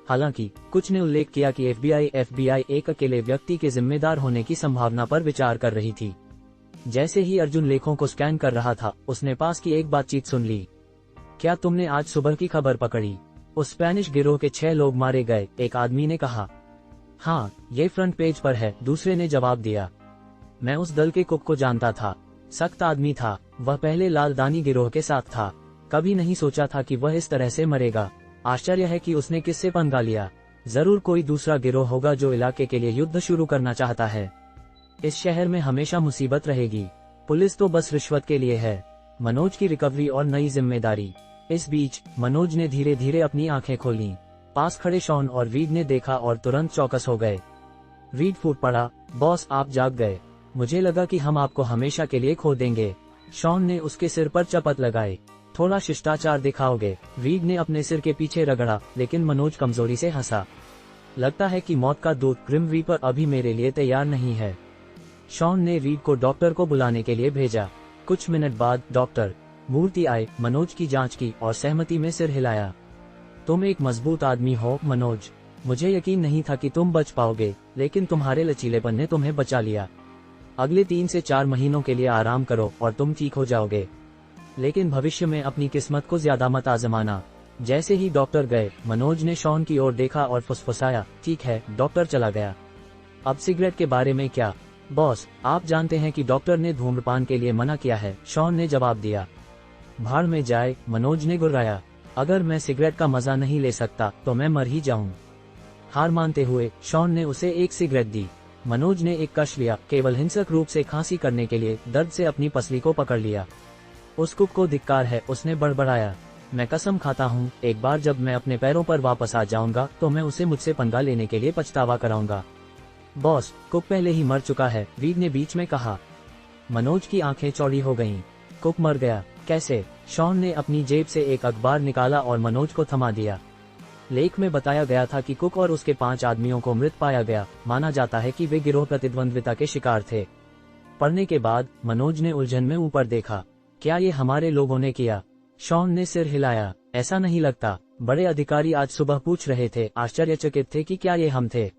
हालांकि कुछ ने उल्लेख किया कि एफबीआई एक अकेले व्यक्ति के जिम्मेदार होने की संभावना पर विचार कर रही थी। जैसे ही अर्जुन लेखों को स्कैन कर रहा था, उसने पास की एक बातचीत सुन ली। क्या तुमने आज सुबह की खबर पकड़ी? उस स्पेनिश गिरोह के 6 लोग मारे गए, एक आदमी ने कहा। हाँ, ये फ्रंट पेज पर है, दूसरे ने जवाब दिया। मैं उस दल के कुक को जानता था, सख्त आदमी था, वह पहले लालदानी गिरोह के साथ था। कभी नहीं सोचा था कि वह इस तरह से मरेगा। आश्चर्य है कि उसने किससे पंगा लिया। जरूर कोई दूसरा गिरोह होगा जो इलाके के लिए युद्ध शुरू करना चाहता है। इस शहर में हमेशा मुसीबत रहेगी। पुलिस तो बस रिश्वत के लिए है। मनोज की रिकवरी और नई जिम्मेदारी। इस बीच मनोज ने धीरे धीरे अपनी आंखें खोलीं। पास खड़े शॉन और रीड ने देखा और तुरंत चौकस हो गए। रीड फूट पड़ा, बॉस आप जाग गए। मुझे लगा कि हम आपको हमेशा के लिए खो देंगे। शॉन ने उसके सिर पर चपत लगाई। थोड़ा शिष्टाचार दिखाओगे? रीड ने अपने सिर के पीछे रगड़ा, लेकिन मनोज कमजोरी से हंसा। लगता है कि मौत का दूत ग्रिम रीपर अभी मेरे लिए तैयार नहीं है। शॉन ने रीड को डॉक्टर को बुलाने के लिए भेजा। कुछ मिनट बाद डॉक्टर मूर्ति आए, मनोज की जांच की और सहमति में सिर हिलाया। तुम एक मजबूत आदमी हो मनोज। मुझे यकीन नहीं था कि तुम बच पाओगे, लेकिन तुम्हारे लचीलेपन ने तुम्हें बचा लिया। अगले 3 से 4 महीनों के लिए आराम करो और तुम ठीक हो जाओगे। लेकिन भविष्य में अपनी किस्मत को ज्यादा मत आजमाना। जैसे ही डॉक्टर गए, मनोज ने शॉन की ओर देखा और फुसफुसाया, ठीक है। डॉक्टर चला गया। अब सिगरेट के बारे में क्या? बॉस, आप जानते हैं कि डॉक्टर ने धूम्रपान के लिए मना किया है, शॉन ने जवाब दिया। भाड़ में जाए, मनोज ने गुर्राया। अगर मैं सिगरेट का मजा नहीं ले सकता तो मैं मर ही जाऊं। हार मानते हुए शॉन ने उसे एक सिगरेट दी। मनोज ने एक कश लिया, केवल हिंसक रूप से खांसी करने के लिए दर्द से अपनी पसली को पकड़ लिया। उस कुक को धिक्कार है, उसने बड़बड़ाया। मैं कसम खाता हूँ, एक बार जब मैं अपने पैरों पर वापस आ जाऊंगा तो मैं उसे मुझसे पंगा लेने के लिए पछतावा कराऊंगा। बॉस, कुक पहले ही मर चुका है, रीड ने बीच में कहा। मनोज की आंखें चौड़ी हो गईं। कुक मर गया? कैसे? शॉन ने अपनी जेब से एक अखबार निकाला और मनोज को थमा दिया। लेख में बताया गया था कि कुक और उसके 5 आदमियों को मृत पाया गया। माना जाता है कि वे गिरोह प्रतिद्वंद्विता के शिकार थे। पढ़ने के बाद मनोज ने उलझन में ऊपर देखा। क्या ये हमारे लोगों ने किया? शॉन ने सिर हिलाया। ऐसा नहीं लगता। बड़े अधिकारी आज सुबह पूछ रहे थे, आश्चर्यचकित थे कि क्या ये हम थे।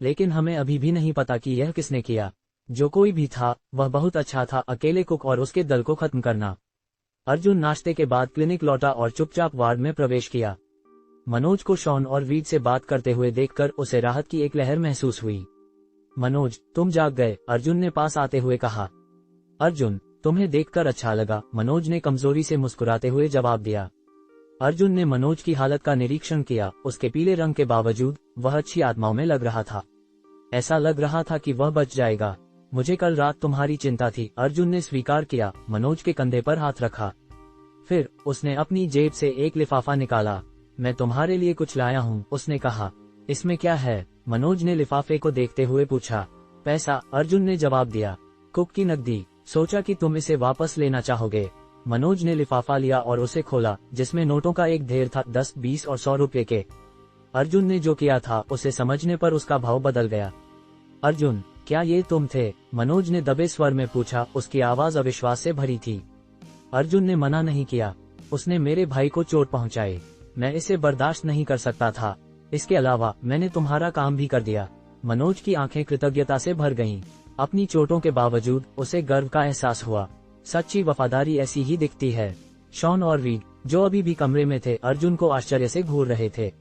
लेकिन हमें अभी भी नहीं पता कि यह किसने किया। जो कोई भी था, वह बहुत अच्छा था। अकेले कुक और उसके दल को खत्म करना। अर्जुन नाश्ते के बाद क्लिनिक लौटा और चुपचाप वार्ड में प्रवेश किया। मनोज को शॉन और रीड से बात करते हुए देखकर उसे राहत की एक लहर महसूस हुई। मनोज, तुम जाग गए, अर्जुन ने पास आते हुए कहा। अर्जुन, तुम्हें देखकर अच्छा लगा, मनोज ने कमजोरी से मुस्कुराते हुए जवाब दिया। अर्जुन ने मनोज की हालत का निरीक्षण किया। उसके पीले रंग के बावजूद वह अच्छी आत्माओं में लग रहा था। ऐसा लग रहा था कि वह बच जाएगा। मुझे कल रात तुम्हारी चिंता थी, अर्जुन ने स्वीकार किया। मनोज के कंधे पर हाथ रखा। फिर उसने अपनी जेब से एक लिफाफा निकाला। मैं तुम्हारे लिए कुछ लाया हूँ, उसने कहा। इसमें क्या है? मनोज ने लिफाफे को देखते हुए पूछा। पैसा, अर्जुन ने जवाब दिया। कुक की नकदी। सोचा कि तुम इसे वापस लेना चाहोगे। मनोज ने लिफाफा लिया और उसे खोला, जिसमें नोटों का एक ढेर था, 10, 20 और 100 रुपए के। अर्जुन ने जो किया था उसे समझने पर उसका भाव बदल गया। अर्जुन, क्या ये तुम थे? मनोज ने दबे स्वर में पूछा। उसकी आवाज अविश्वास से भरी थी। अर्जुन ने मना नहीं किया। उसने मेरे भाई को चोट पहुंचाई। मैं इसे बर्दाश्त नहीं कर सकता था। इसके अलावा मैंने तुम्हारा काम भी कर दिया। मनोज की आंखें कृतज्ञता से भर गईं। अपनी चोटों के बावजूद उसे गर्व का एहसास हुआ। सच्ची वफादारी ऐसी ही दिखती है। शॉन और रीड, जो अभी भी कमरे में थे, अर्जुन को आश्चर्य से घूर रहे थे।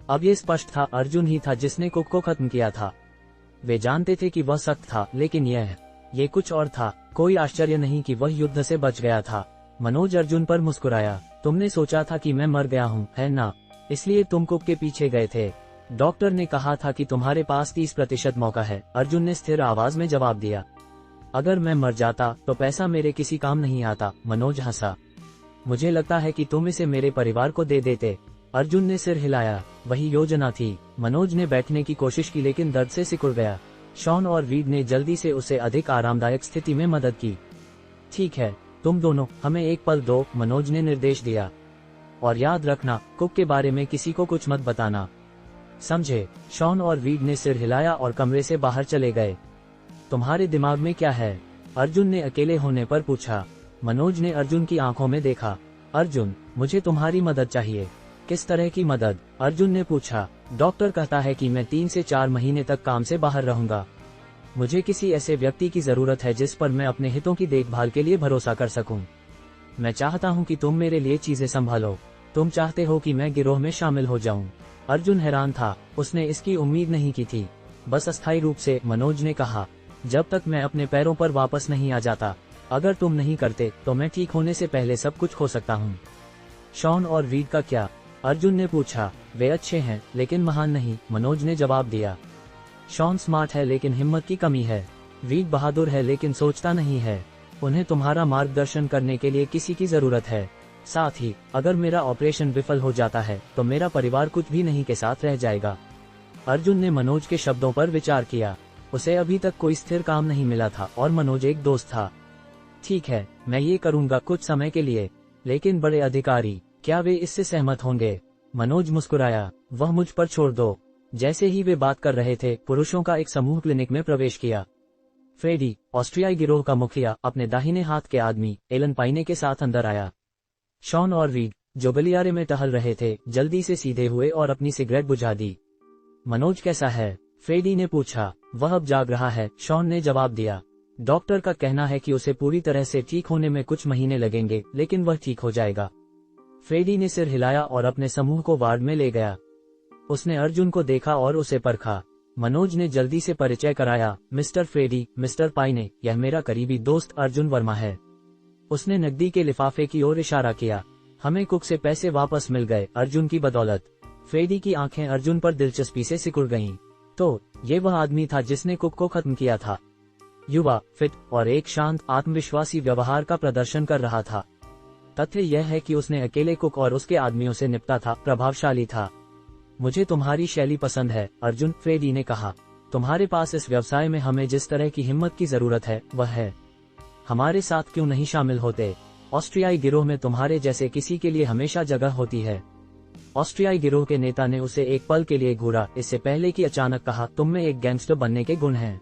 अब ये स्पष्ट था, अर्जुन ही था जिसने कुक को खत्म किया था। वे जानते थे कि वह सख्त था, लेकिन ये कुछ और था। कोई आश्चर्य नहीं कि वह युद्ध से बच गया था। मनोज अर्जुन पर मुस्कुराया। तुमने सोचा था कि मैं मर गया हूँ, है ना? इसलिए तुम कुक के पीछे गए थे। डॉक्टर ने कहा था कि तुम्हारे पास 30% मौका है, अर्जुन ने स्थिर आवाज में जवाब दिया। अगर मैं मर जाता तो पैसा मेरे किसी काम नहीं आता, मनोज हंसा। मुझे लगता है कि तुम इसे मेरे परिवार को दे देते, अर्जुन ने सिर हिलाया। वही योजना थी। मनोज ने बैठने की कोशिश की, लेकिन दर्द से सिकुड़ गया। शॉन और रीड ने जल्दी से उसे अधिक आरामदायक स्थिति में मदद की। ठीक है, तुम दोनों हमें एक पल दो, मनोज ने निर्देश दिया। और याद रखना, कुक के बारे में किसी को कुछ मत बताना, समझे? शॉन और रीड ने सिर हिलाया और कमरे से बाहर चले गए। तुम्हारे दिमाग में क्या है? अर्जुन ने अकेले होने पर पूछा। मनोज ने अर्जुन की आंखों में देखा। अर्जुन, मुझे तुम्हारी मदद चाहिए। किस तरह की मदद? अर्जुन ने पूछा। डॉक्टर कहता है कि मैं 3 से 4 महीने तक काम से बाहर रहूंगा। मुझे किसी ऐसे व्यक्ति की जरूरत है जिस पर मैं अपने हितों की देखभाल के लिए भरोसा कर सकूं। मैं चाहता हूं कि तुम मेरे लिए चीजें संभालो। तुम चाहते हो कि मैं गिरोह में शामिल हो जाऊं? अर्जुन हैरान था, उसने इसकी उम्मीद नहीं की थी। बस अस्थायी रूप से, मनोज ने कहा। जब तक मैं अपने पैरों पर वापस नहीं आ जाता। अगर तुम नहीं करते तो मैं ठीक होने से पहले सब कुछ खो सकता हूँ। शॉन और रीड का क्या? अर्जुन ने पूछा। वे अच्छे हैं लेकिन महान नहीं, मनोज ने जवाब दिया। शॉन स्मार्ट है लेकिन हिम्मत की कमी है। रीड बहादुर है लेकिन सोचता नहीं है। उन्हें तुम्हारा मार्गदर्शन करने के लिए किसी की जरूरत है। साथ ही, अगर मेरा ऑपरेशन विफल हो जाता है तो मेरा परिवार कुछ भी नहीं के साथ रह जाएगा। अर्जुन ने मनोज के शब्दों पर विचार किया। उसे अभी तक कोई स्थिर काम नहीं मिला था और मनोज एक दोस्त था। ठीक है, मैं ये करूंगा कुछ समय के लिए, लेकिन बड़े अधिकारी, क्या वे इससे सहमत होंगे? मनोज मुस्कुराया। वह मुझ पर छोड़ दो। जैसे ही वे बात कर रहे थे, पुरुषों का एक समूह क्लिनिक में प्रवेश किया। फ्रेडी, ऑस्ट्रियाई गिरोह का मुखिया, अपने दाहिने हाथ के आदमी एलन पाइने के साथ अंदर आया। शॉन और रीड, जो गलियारे में टहल रहे थे, जल्दी से सीधे हुए और अपनी सिगरेट बुझा दी। मनोज कैसा है? फ्रेडी ने पूछा। वह अब जाग रहा है, शॉन ने जवाब दिया। डॉक्टर का कहना है कि उसे पूरी तरह से ठीक होने में कुछ महीने लगेंगे, लेकिन वह ठीक हो जाएगा। फ्रेडी ने सिर हिलाया और अपने समूह को वार्ड में ले गया। उसने अर्जुन को देखा और उसे परखा। मनोज ने जल्दी से परिचय कराया। मिस्टर फ्रेडी, मिस्टर पाइने, यह मेरा करीबी दोस्त अर्जुन वर्मा है। उसने नकदी के लिफाफे की ओर इशारा किया। हमें कुक से पैसे वापस मिल गए, अर्जुन की बदौलत। फ्रेडी की आंखें अर्जुन पर दिलचस्पी से सिकुड़ गईं। तो ये वह आदमी था जिसने कुक को खत्म किया था। युवा, फिट और एक शांत, आत्मविश्वासी व्यवहार का प्रदर्शन कर रहा था। तथ्य यह है कि उसने अकेले कुक और उसके आदमियों से निपटा था, प्रभावशाली था। मुझे तुम्हारी शैली पसंद है, अर्जुन, फ्रेडी ने कहा। तुम्हारे पास इस व्यवसाय में हमें जिस तरह की हिम्मत की जरूरत है, वह है। हमारे साथ क्यों नहीं शामिल होते? ऑस्ट्रियाई गिरोह में तुम्हारे जैसे किसी के लिए हमेशा जगह होती है। ऑस्ट्रियाई गिरोह के नेता ने उसे एक पल के लिए घूरा, इससे पहले कि अचानक कहा, तुम में एक गैंगस्टर बनने के गुण हैं।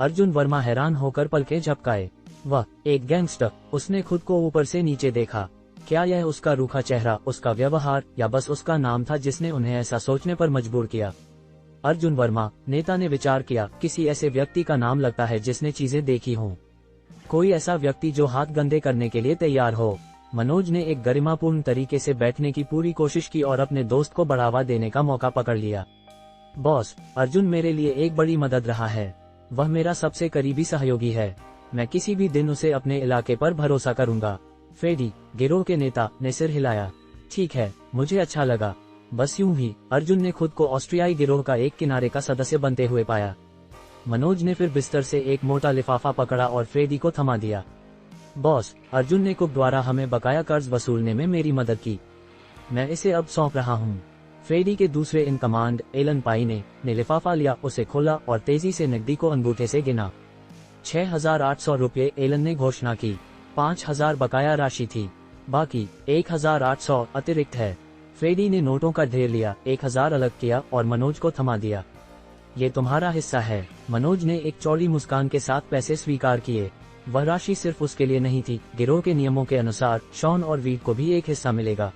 अर्जुन वर्मा हैरान होकर पलकें झपकाए। वह एक गैंगस्टर? उसने खुद को ऊपर से नीचे देखा। क्या यह उसका रूखा चेहरा, उसका व्यवहार, या बस उसका नाम था जिसने उन्हें ऐसा सोचने पर मजबूर किया? अर्जुन वर्मा, नेता ने विचार किया, किसी ऐसे व्यक्ति का नाम लगता है जिसने चीजें देखी हों। कोई ऐसा व्यक्ति जो हाथ गंदे करने के लिए तैयार हो। मनोज ने एक गरिमापूर्ण तरीके से बैठने की पूरी कोशिश की और अपने दोस्त को बढ़ावा देने का मौका पकड़ लिया। बॉस, अर्जुन मेरे लिए एक बड़ी मदद रहा है। वह मेरा सबसे करीबी सहयोगी है। मैं किसी भी दिन उसे अपने इलाके पर भरोसा करूंगा। फ्रेडी, गिरोह के नेता, ने सिर हिलाया। ठीक है, मुझे अच्छा लगा। बस यूं ही, अर्जुन ने खुद को ऑस्ट्रियाई गिरोह का एक किनारे का सदस्य बनते हुए पाया। मनोज ने फिर बिस्तर से एक मोटा लिफाफा पकड़ा और फ्रेडी को थमा दिया। बॉस, अर्जुन ने कुक द्वारा हमें बकाया कर्ज वसूलने में मेरी मदद की। मैं इसे अब सौंप रहा हूँ। फ्रेडी के दूसरे इन कमांड, एलन पाइने, ने लिफाफा लिया, उसे खोला और तेजी से नकदी को अंगूठे से गिना। 6,800 रुपये एलन ने घोषणा की। 5,000 बकाया राशि थी, बाकी 1,800 अतिरिक्त है। फ्रेडी ने नोटों का ढेर लिया, 1,000 अलग किया और मनोज को थमा दिया। ये तुम्हारा हिस्सा है। मनोज ने एक चौड़ी मुस्कान के साथ पैसे स्वीकार किए। वह राशि सिर्फ उसके लिए नहीं थी, गिरोह के नियमों के अनुसार शॉन और रीड को भी एक हिस्सा मिलेगा।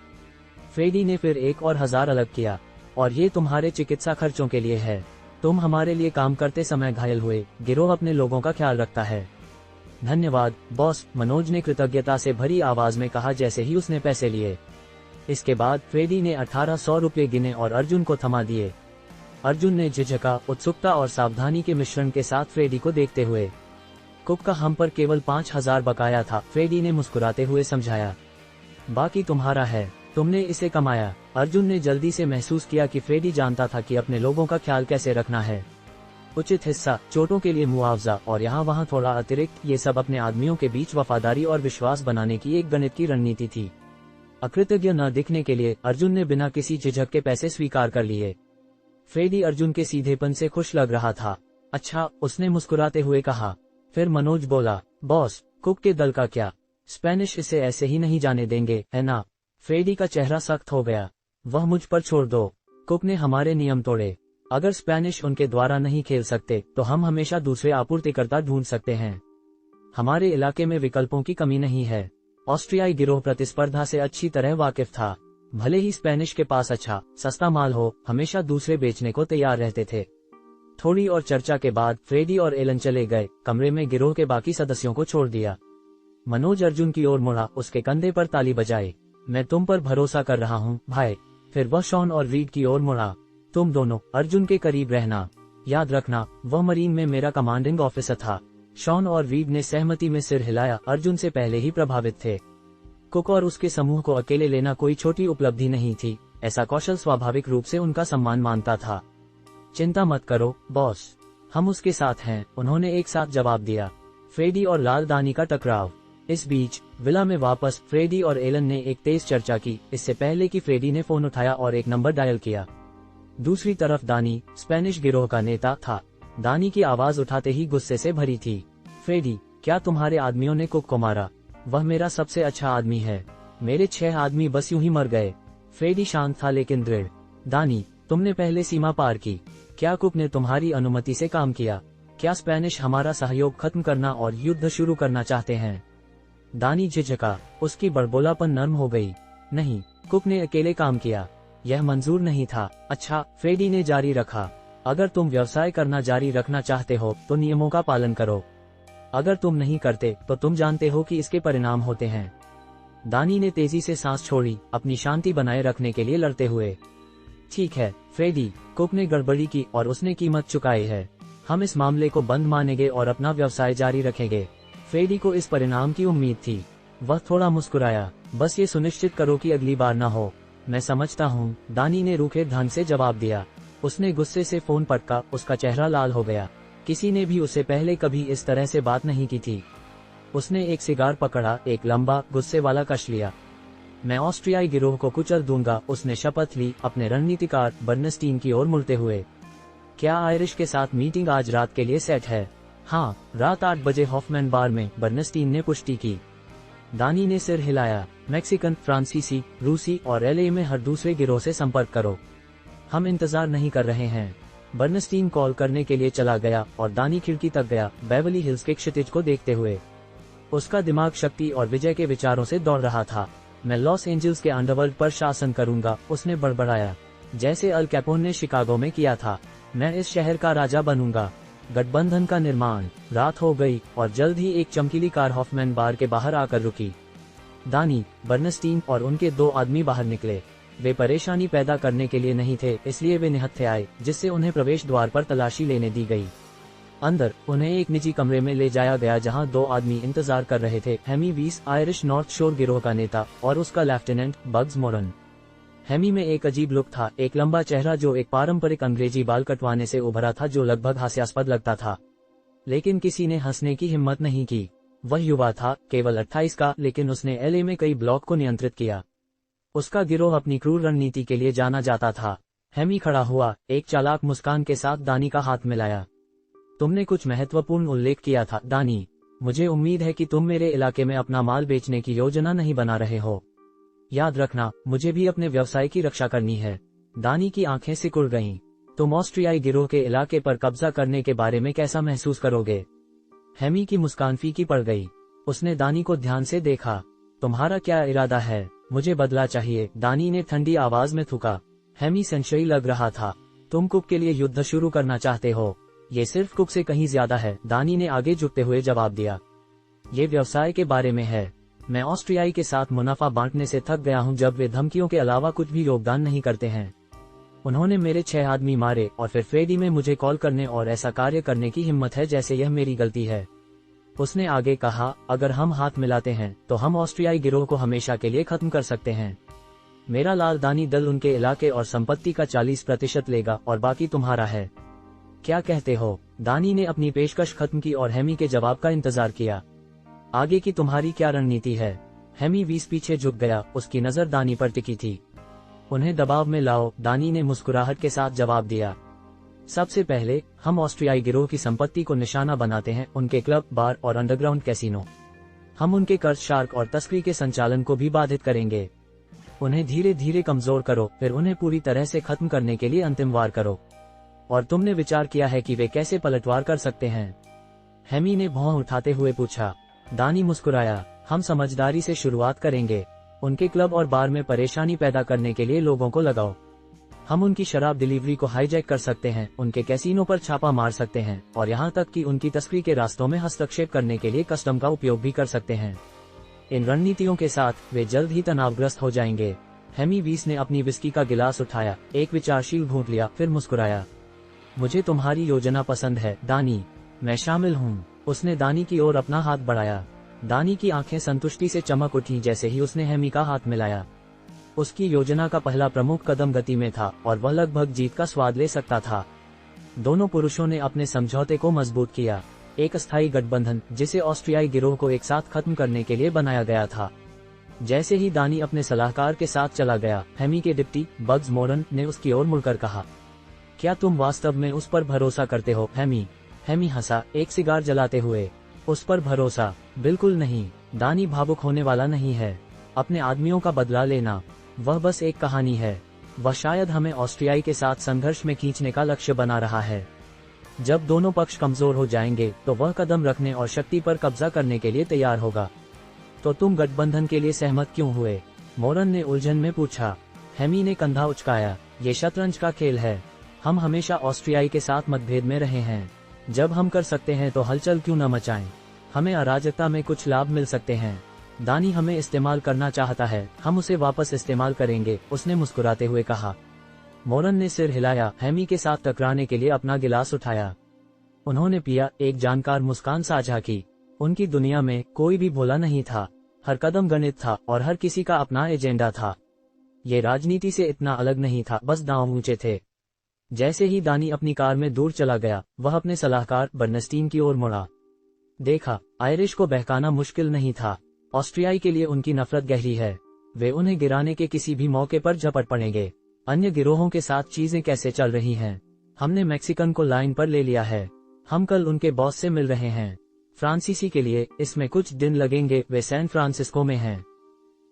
फ्रेडी ने फिर 1,000 अलग किया। और ये तुम्हारे चिकित्सा खर्चों के लिए है। तुम हमारे लिए काम करते समय घायल हुए, गिरोह अपने लोगों का ख्याल रखता है। धन्यवाद बॉस, मनोज ने कृतज्ञता से भरी आवाज में कहा जैसे ही उसने पैसे लिए। इसके बाद फ्रेडी ने 1,800 रुपये गिने और अर्जुन को थमा दिए। अर्जुन ने झिझका, उत्सुकता और सावधानी के मिश्रण के साथ फ्रेडी को देखते हुए। कुक का हम पर केवल 5,000 बकाया था, फ्रेडी ने मुस्कुराते हुए समझाया। बाकी तुम्हारा है, तुमने इसे कमाया। अर्जुन ने जल्दी से महसूस किया कि फ्रेडी जानता था कि अपने लोगों का ख्याल कैसे रखना है। उचित हिस्सा, चोटों के लिए मुआवजा और यहाँ वहाँ थोड़ा अतिरिक्त, ये सब अपने आदमियों के बीच वफादारी और विश्वास बनाने की एक गणित की रणनीति थी। अकृतज्ञ न दिखने के लिए अर्जुन ने बिना किसी झिझक के पैसे स्वीकार कर लिए। फ्रेडी अर्जुन के सीधेपन से खुश लग रहा था। अच्छा, उसने मुस्कुराते हुए कहा। फिर मनोज बोला, बॉस, कुक के दल का क्या? स्पेनिश इसे ऐसे ही नहीं जाने देंगे, है ना? फ्रेडी का चेहरा सख्त हो गया। वह मुझ पर छोड़ दो। कुक ने हमारे नियम तोड़े। अगर स्पेनिश उनके द्वारा नहीं खेल सकते तो हम हमेशा दूसरे आपूर्तिकर्ता ढूंढ सकते हैं। हमारे इलाके में विकल्पों की कमी नहीं है। ऑस्ट्रियाई गिरोह प्रतिस्पर्धा से अच्छी तरह वाकिफ था। भले ही स्पेनिश के पास अच्छा सस्ता माल हो, हमेशा दूसरे बेचने को तैयार रहते थे। थोड़ी और चर्चा के बाद फ्रेडी और एलन चले गए। कमरे में गिरोह के बाकी सदस्यों को छोड़ दिया। मनोज अर्जुन की ओर मुड़ा, उसके कंधे पर ताली बजाई। मैं तुम पर भरोसा कर रहा हूँ भाई। फिर वह शॉन और रीड की ओर मुड़ा। तुम दोनों अर्जुन के करीब रहना, याद रखना वह मरीन में मेरा कमांडिंग ऑफिसर था। शॉन और रीड ने सहमति में सिर हिलाया। अर्जुन से पहले ही प्रभावित थे। कुक और उसके समूह को अकेले लेना कोई छोटी उपलब्धि नहीं थी। ऐसा कौशल स्वाभाविक रूप से उनका सम्मान मानता था। चिंता मत करो बॉस, हम उसके साथ हैं, उन्होंने एक साथ जवाब दिया। फ्रेडी और लाल दानी का टकराव। इस बीच विला में वापस फ्रेडी और एलन ने एक तेज चर्चा की, इससे पहले कि फ्रेडी ने फोन उठाया और एक नंबर डायल किया। दूसरी तरफ दानी स्पेनिश गिरोह का नेता था। दानी की आवाज उठाते ही गुस्से से भरी थी। फ्रेडी, क्या तुम्हारे आदमियों ने कुक को मारा? वह मेरा सबसे अच्छा आदमी है। मेरे 6 आदमी बस यूं ही मर गए। फ्रेडी शांत था लेकिन दृढ़। दानी, तुमने पहले सीमा पार की। क्या कुक ने तुम्हारी अनुमति से काम किया? क्या स्पेनिश हमारा सहयोग खत्म करना और युद्ध शुरू करना चाहते हैं? दानी झिझका, उसकी बड़बोलापन नर्म हो गई। नहीं, कुक ने अकेले काम किया, यह मंजूर नहीं था। अच्छा, फ्रेडी ने जारी रखा, अगर तुम व्यवसाय करना जारी रखना चाहते हो तो नियमों का पालन करो। अगर तुम नहीं करते तो तुम जानते हो कि इसके परिणाम होते हैं। दानी ने तेजी से सांस छोड़ी, अपनी शांति बनाए रखने के लिए लड़ते हुए। ठीक है फ्रेडी, कुक ने गड़बड़ी की और उसने कीमत चुकाई है। हम इस मामले को बंद मानेंगे और अपना व्यवसाय जारी रखेंगे। फ्रेडी को इस परिणाम की उम्मीद थी। वह थोड़ा मुस्कुराया। बस ये सुनिश्चित करो कि अगली बार न हो। मैं समझता हूँ, दानी ने रूखे ढंग से जवाब दिया। उसने गुस्से से फोन पटका, उसका चेहरा लाल हो गया। किसी ने भी उसे पहले कभी इस तरह से बात नहीं की थी। उसने एक सिगार पकड़ा, एक लंबा गुस्से वाला कश लिया। मैं ऑस्ट्रियाई गिरोह को कुचल दूंगा, उसने शपथ ली, अपने रणनीतिकार बर्नस्टीन की ओर मुड़ते हुए। क्या आयरिश के साथ मीटिंग आज रात के लिए सेट है? हाँ, रात 8 बजे हॉफमैन बार में, बर्नस्टीन ने पुष्टि की। दानी ने सिर हिलाया। मैक्सिकन, फ्रांसीसी, रूसी और एलए में हर दूसरे गिरोह से संपर्क करो। हम इंतजार नहीं कर रहे हैं। बर्नस्टीन कॉल करने के लिए चला गया और दानी खिड़की तक गया, बेवली हिल्स के क्षितिज को देखते हुए। उसका दिमाग शक्ति और विजय के विचारों से दौड़ रहा था। मैं लॉस एंजल्स के अंडरवर्ल्ड पर शासन करूंगा, उसने बड़बड़ाया, जैसे अल कैपोन ने शिकागो में किया था। मैं इस शहर का राजा बनूंगा। गठबंधन का निर्माण। रात हो गई और जल्द ही एक चमकीली कार हॉफमैन बार के बाहर आकर रुकी। दानी, बर्नस्टीन और उनके 2 आदमी बाहर निकले। वे परेशानी पैदा करने के लिए नहीं थे, इसलिए वे निहत्थे आए, जिससे उन्हें प्रवेश द्वार पर तलाशी लेने दी गई। अंदर उन्हें एक निजी कमरे में ले जाया गया जहां 2 आदमी इंतजार कर रहे थे। हेमी वीस, आयरिश नॉर्थ शोर गिरोह का नेता, और उसका लेफ्टिनेंट बग्स मोरन। हेमी में एक अजीब लुक था, एक लंबा चेहरा जो एक पारंपरिक अंग्रेजी बाल कटवाने से उभरा था जो लगभग हास्यास्पद लगता था। लेकिन किसी ने हंसने की हिम्मत नहीं की। वह युवा था, केवल 28 का, लेकिन उसने एलए में कई ब्लॉक को नियंत्रित किया। उसका गिरोह अपनी क्रूर रणनीति के लिए जाना जाता था। हेमी खड़ा हुआ, एक चालाक मुस्कान के साथ दानी का हाथ मिलाया। तुमने कुछ महत्वपूर्ण उल्लेख किया था दानी। मुझे उम्मीद है कि तुम मेरे इलाके में अपना माल बेचने की योजना नहीं बना रहे हो। याद रखना, मुझे भी अपने व्यवसाय की रक्षा करनी है। दानी की आंखें सिकुड़ गईं। तुम ऑस्ट्रियाई गिरोह के इलाके पर कब्जा करने के बारे में कैसा महसूस करोगे? हेमी की मुस्कान फीकी पड़ गई। उसने दानी को ध्यान से देखा। तुम्हारा क्या इरादा है? मुझे बदला चाहिए, दानी ने ठंडी आवाज में थूका। हेमी संशयी लग रहा था। तुम कुक के लिए युद्ध शुरू करना चाहते हो? ये सिर्फ कुक से कहीं ज्यादा है, दानी ने आगे झुकते हुए जवाब दिया। ये व्यवसाय के बारे में है। मैं ऑस्ट्रियाई के साथ मुनाफा बांटने से थक गया हूं जब वे धमकियों के अलावा कुछ भी योगदान नहीं करते हैं। उन्होंने मेरे 6 आदमी मारे और फिर फ्रेडी में मुझे कॉल करने और ऐसा कार्य करने की हिम्मत है जैसे यह मेरी गलती है। उसने आगे कहा, अगर हम हाथ मिलाते हैं तो हम ऑस्ट्रियाई गिरोह को हमेशा के लिए खत्म कर सकते हैं। मेरा लाल दानी दल उनके इलाके और संपत्ति का 40% लेगा और बाकी तुम्हारा है। क्या कहते हो? दानी ने अपनी पेशकश खत्म की और हेमी के जवाब का इंतजार किया। आगे की तुम्हारी क्या रणनीति है? हेमी 20 पीछे झुक गया, उसकी नजर दानी पर टिकी थी। उन्हें दबाव में लाओ, दानी ने मुस्कुराहट के साथ जवाब दिया। सबसे पहले हम ऑस्ट्रियाई गिरोह की संपत्ति को निशाना बनाते हैं, उनके क्लब, बार और अंडरग्राउंड कैसीनो। हम उनके कर्ज, शार्क और तस्करी के संचालन को भी बाधित करेंगे। उन्हें धीरे धीरे कमजोर करो, फिर उन्हें पूरी तरह से खत्म करने के लिए अंतिम वार करो। और तुमने विचार किया है कि वे कैसे पलटवार कर सकते हैं? हेमी ने भौं उठाते हुए पूछा। दानी मुस्कुराया। हम समझदारी से शुरुआत करेंगे। उनके क्लब और बार में परेशानी पैदा करने के लिए लोगों को लगाओ। हम उनकी शराब डिलीवरी को हाईजैक कर सकते हैं, उनके कैसीनो पर छापा मार सकते हैं और यहाँ तक कि उनकी तस्करी के रास्तों में हस्तक्षेप करने के लिए कस्टम का उपयोग भी कर सकते हैं। इन रणनीतियों के साथ वे जल्द ही तनावग्रस्त हो जाएंगे। हेमी वीस ने अपनी विस्की का गिलास उठाया, एक विचारशील घूंट लिया, फिर मुस्कुराया। मुझे तुम्हारी योजना पसंद है दानी, मैं शामिल हूँ। उसने दानी की ओर अपना हाथ बढ़ाया। दानी की आंखें संतुष्टि से चमक उठी जैसे ही उसने हेमी का हाथ मिलाया। उसकी योजना का पहला प्रमुख कदम गति में था और वह लगभग जीत का स्वाद ले सकता था। दोनों पुरुषों ने अपने समझौते को मजबूत किया, एक अस्थायी गठबंधन जिसे ऑस्ट्रियाई गिरोह को एक साथ खत्म करने के लिए बनाया गया था। जैसे ही दानी अपने सलाहकार के साथ चला गया, हेमी के डिप्टी बग्स मोरन ने उसकी ओर मुड़कर कहा, क्या तुम वास्तव में उस पर भरोसा करते हो हेमी? हेमी हंसा, एक सिगार जलाते हुए। उस पर भरोसा? बिल्कुल नहीं। दानी भावुक होने वाला नहीं है। अपने आदमियों का बदला लेना, वह बस एक कहानी है। वह शायद हमें ऑस्ट्रियाई के साथ संघर्ष में खींचने का लक्ष्य बना रहा है। जब दोनों पक्ष कमजोर हो जाएंगे तो वह कदम रखने और शक्ति पर कब्जा करने के लिए तैयार होगा। तो तुम गठबंधन के लिए सहमत क्यों हुए? मोरन ने उलझन में पूछा। हेमी ने कंधा उचकाया, ये शतरंज का खेल है। हम हमेशा ऑस्ट्रियाई के साथ मतभेद में रहे हैं। जब हम कर सकते हैं तो हलचल क्यों न मचाएं? हमें अराजकता में कुछ लाभ मिल सकते हैं। दानी हमें इस्तेमाल करना चाहता है, हम उसे वापस इस्तेमाल करेंगे, उसने मुस्कुराते हुए कहा। मोरन ने सिर हिलाया, हेमी के साथ टकराने के लिए अपना गिलास उठाया। उन्होंने पिया, एक जानकार मुस्कान साझा की। उनकी दुनिया में कोई भी भोला नहीं था। हर कदम गणित था और हर किसी का अपना एजेंडा था। ये राजनीति से इतना अलग नहीं था, बस दांव ऊंचे थे। जैसे ही दानी अपनी कार में दूर चला गया, वह अपने सलाहकार बर्नस्टीन की ओर मुड़ा। देखा, आयरिश को बहकाना मुश्किल नहीं था। ऑस्ट्रियाई के लिए उनकी नफरत गहरी है। वे उन्हें गिराने के किसी भी मौके पर झपट पड़ेंगे। अन्य गिरोहों के साथ चीजें कैसे चल रही हैं? हमने मैक्सिकन को लाइन पर ले लिया है। हम कल उनके बॉस से मिल रहे हैं। फ्रांसीसी के लिए इसमें कुछ दिन लगेंगे, वे सैन फ्रांसिस्को में हैं।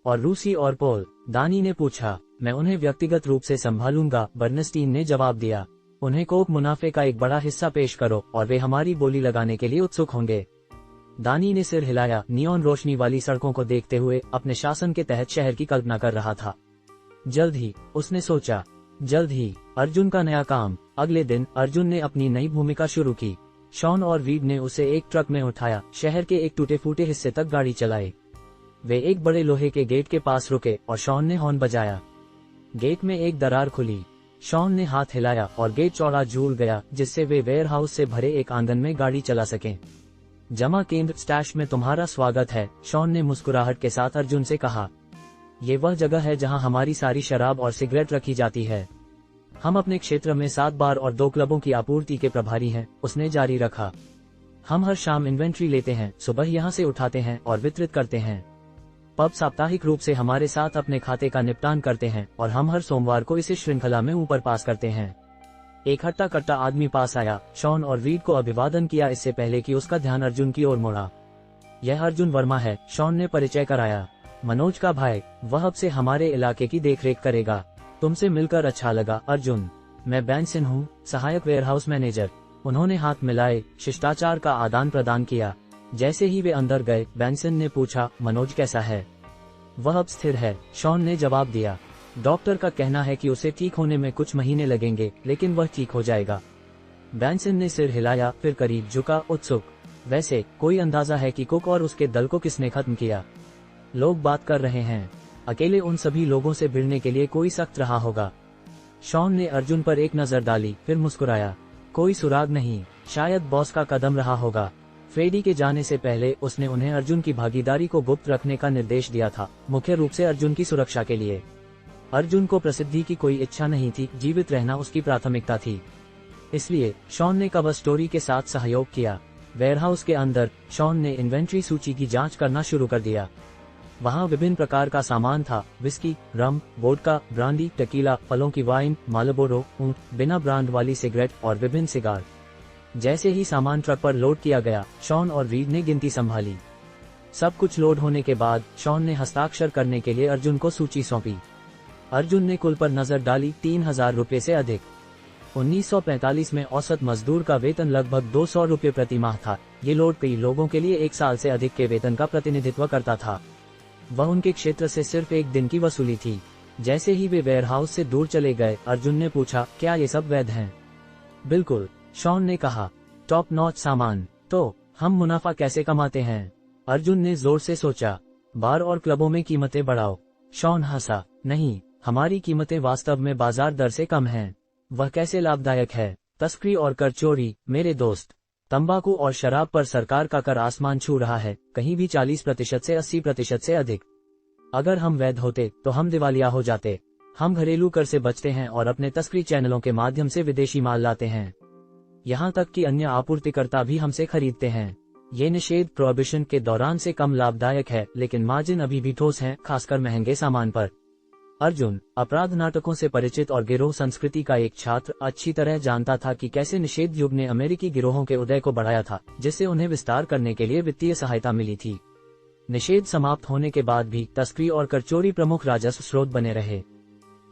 और रूसी और पोल? दानी ने पूछा। मैं उन्हें व्यक्तिगत रूप से संभालूंगा, बर्नस्टीन ने जवाब दिया। उन्हें कोक मुनाफे का एक बड़ा हिस्सा पेश करो और वे हमारी बोली लगाने के लिए उत्सुक होंगे। दानी ने सिर हिलाया, नियॉन रोशनी वाली सड़कों को देखते हुए अपने शासन के तहत शहर की कल्पना कर रहा था। जल्द ही, उसने सोचा, जल्द ही अर्जुन का नया काम। अगले दिन अर्जुन ने अपनी नई भूमिका शुरू की। शॉन और रीड ने उसे एक ट्रक में उठाया, शहर के एक टूटे फूटे हिस्से तक गाड़ी चलाई। वे एक बड़े लोहे के गेट के पास रुके और शॉन ने हॉर्न बजाया। गेट में एक दरार खुली। शॉन ने हाथ हिलाया और गेट चौड़ा झूल गया, जिससे वे वेयरहाउस से भरे एक आंगन में गाड़ी चला सकें। जमा केंद्र स्टैश में तुम्हारा स्वागत है, शॉन ने मुस्कुराहट के साथ अर्जुन से कहा। ये वह जगह है जहां हमारी सारी शराब और सिगरेट रखी जाती है। हम अपने क्षेत्र में 7 बार और 2 क्लबों की आपूर्ति के प्रभारी हैं, उसने जारी रखा। हम हर शाम इन्वेंट्री लेते हैं, सुबह यहाँ से उठाते हैं और वितरित करते हैं। पब साप्ताहिक रूप से हमारे साथ अपने खाते का निपटान करते हैं और हम हर सोमवार को इसे श्रृंखला में ऊपर पास करते हैं। एक हट्टा कट्टा आदमी पास आया, शॉन और रीड को अभिवादन किया इससे पहले कि उसका ध्यान अर्जुन की ओर मुड़ा। यह अर्जुन वर्मा है, शॉन ने परिचय कराया। मनोज का भाई, वह अब से हमारे इलाके की देखरेख करेगा। तुमसे मिलकर अच्छा लगा अर्जुन। मैं बेंसन हूँ, सहायक वेयरहाउस मैनेजर। उन्होंने हाथ मिलाए, शिष्टाचार का आदान प्रदान किया। जैसे ही वे अंदर गए, बेंसन ने पूछा, मनोज कैसा है? वह अब स्थिर है, शॉन ने जवाब दिया। डॉक्टर का कहना है कि उसे ठीक होने में कुछ महीने लगेंगे, लेकिन वह ठीक हो जाएगा। बेंसन ने सिर हिलाया, फिर करीब झुका, उत्सुक। वैसे कोई अंदाजा है कि कुक और उसके दल को किसने खत्म किया? लोग बात कर रहे हैं। अकेले उन सभी लोगों से भिड़ने के लिए कोई सख्त रहा होगा। शॉन ने अर्जुन पर एक नजर डाली, फिर मुस्कुराया। कोई सुराग नहीं, शायद बॉस का कदम रहा होगा। फ्रेडी के जाने से पहले उसने उन्हें अर्जुन की भागीदारी को गुप्त रखने का निर्देश दिया था, मुख्य रूप से अर्जुन की सुरक्षा के लिए। अर्जुन को प्रसिद्धि की कोई इच्छा नहीं थी, जीवित रहना उसकी प्राथमिकता थी। इसलिए शॉन ने कवर स्टोरी के साथ सहयोग किया। वेयरहाउस के अंदर शॉन ने इन्वेंट्री सूची की जांच करना शुरू कर दिया। वहां विभिन्न प्रकार का सामान था, विस्की, रम, वोडका, ब्रांडी, टकीला, फलों की वाइन, मालबोरो, ऊंट, बिना ब्रांड वाली सिगरेट और विभिन्न सिगार। जैसे ही सामान ट्रक पर लोड किया गया, शॉन और रीड ने गिनती संभाली। सब कुछ लोड होने के बाद शॉन ने हस्ताक्षर करने के लिए अर्जुन को सूची सौंपी। अर्जुन ने कुल पर नजर डाली, 3000 रुपये से अधिक। 1945 में औसत मजदूर का वेतन लगभग 200 रुपये प्रति माह था। ये लोड कई लोगों के लिए 1 साल से अधिक के वेतन का प्रतिनिधित्व करता था। वह उनके क्षेत्र से सिर्फ 1 दिन की वसूली थी। जैसे ही वे वेयरहाउस से दूर चले गए, अर्जुन ने पूछा, क्या ये सब वैध हैं? बिल्कुल, शॉन ने कहा। टॉप नॉच सामान। तो हम मुनाफा कैसे कमाते हैं? अर्जुन ने जोर से सोचा। बार और क्लबों में कीमतें बढ़ाओ। शॉन हंसा। नहीं, हमारी कीमतें वास्तव में बाजार दर से कम हैं। वह कैसे लाभदायक है? तस्करी और कर चोरी, मेरे दोस्त। तंबाकू और शराब पर सरकार का कर आसमान छू रहा है, कहीं भी 40% से 80% से अधिक। अगर हम वैध होते तो हम दिवालिया हो जाते। हम घरेलू कर से बचते हैं और अपने तस्करी चैनलों के माध्यम से विदेशी माल लाते हैं। यहाँ तक कि अन्य आपूर्तिकर्ता भी हमसे खरीदते हैं। ये निषेध प्रोहिबिशन के दौरान से कम लाभदायक है, लेकिन मार्जिन अभी भी ठोस हैं, खासकर महंगे सामान पर। अर्जुन, अपराध नाटकों से परिचित और गिरोह संस्कृति का एक छात्र, अच्छी तरह जानता था कि कैसे निषेध युग ने अमेरिकी गिरोहों के उदय को बढ़ाया था, जिससे उन्हें विस्तार करने के लिए वित्तीय सहायता मिली थी। निषेध समाप्त होने के बाद भी तस्करी और कर चोरी प्रमुख राजस्व स्रोत बने रहे।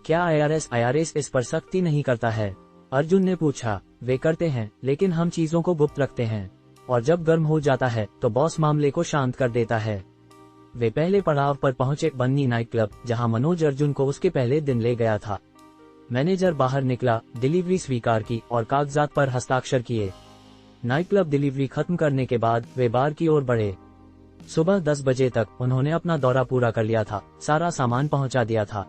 क्या IRS इस पर सख्ती नहीं करता है? अर्जुन ने पूछा। वे करते हैं, लेकिन हम चीजों को गुप्त रखते हैं, और जब गर्म हो जाता है तो बॉस मामले को शांत कर देता है। वे पहले पड़ाव पर पहुंचे, बन्नी नाइट क्लब, जहां मनोज अर्जुन को उसके पहले दिन ले गया था। मैनेजर बाहर निकला, डिलीवरी स्वीकार की और कागजात पर हस्ताक्षर किए। नाइट क्लब डिलीवरी खत्म करने के बाद वे बार की ओर बढ़े। सुबह 10 बजे तक उन्होंने अपना दौरा पूरा कर लिया था, सारा सामान पहुंचा दिया था।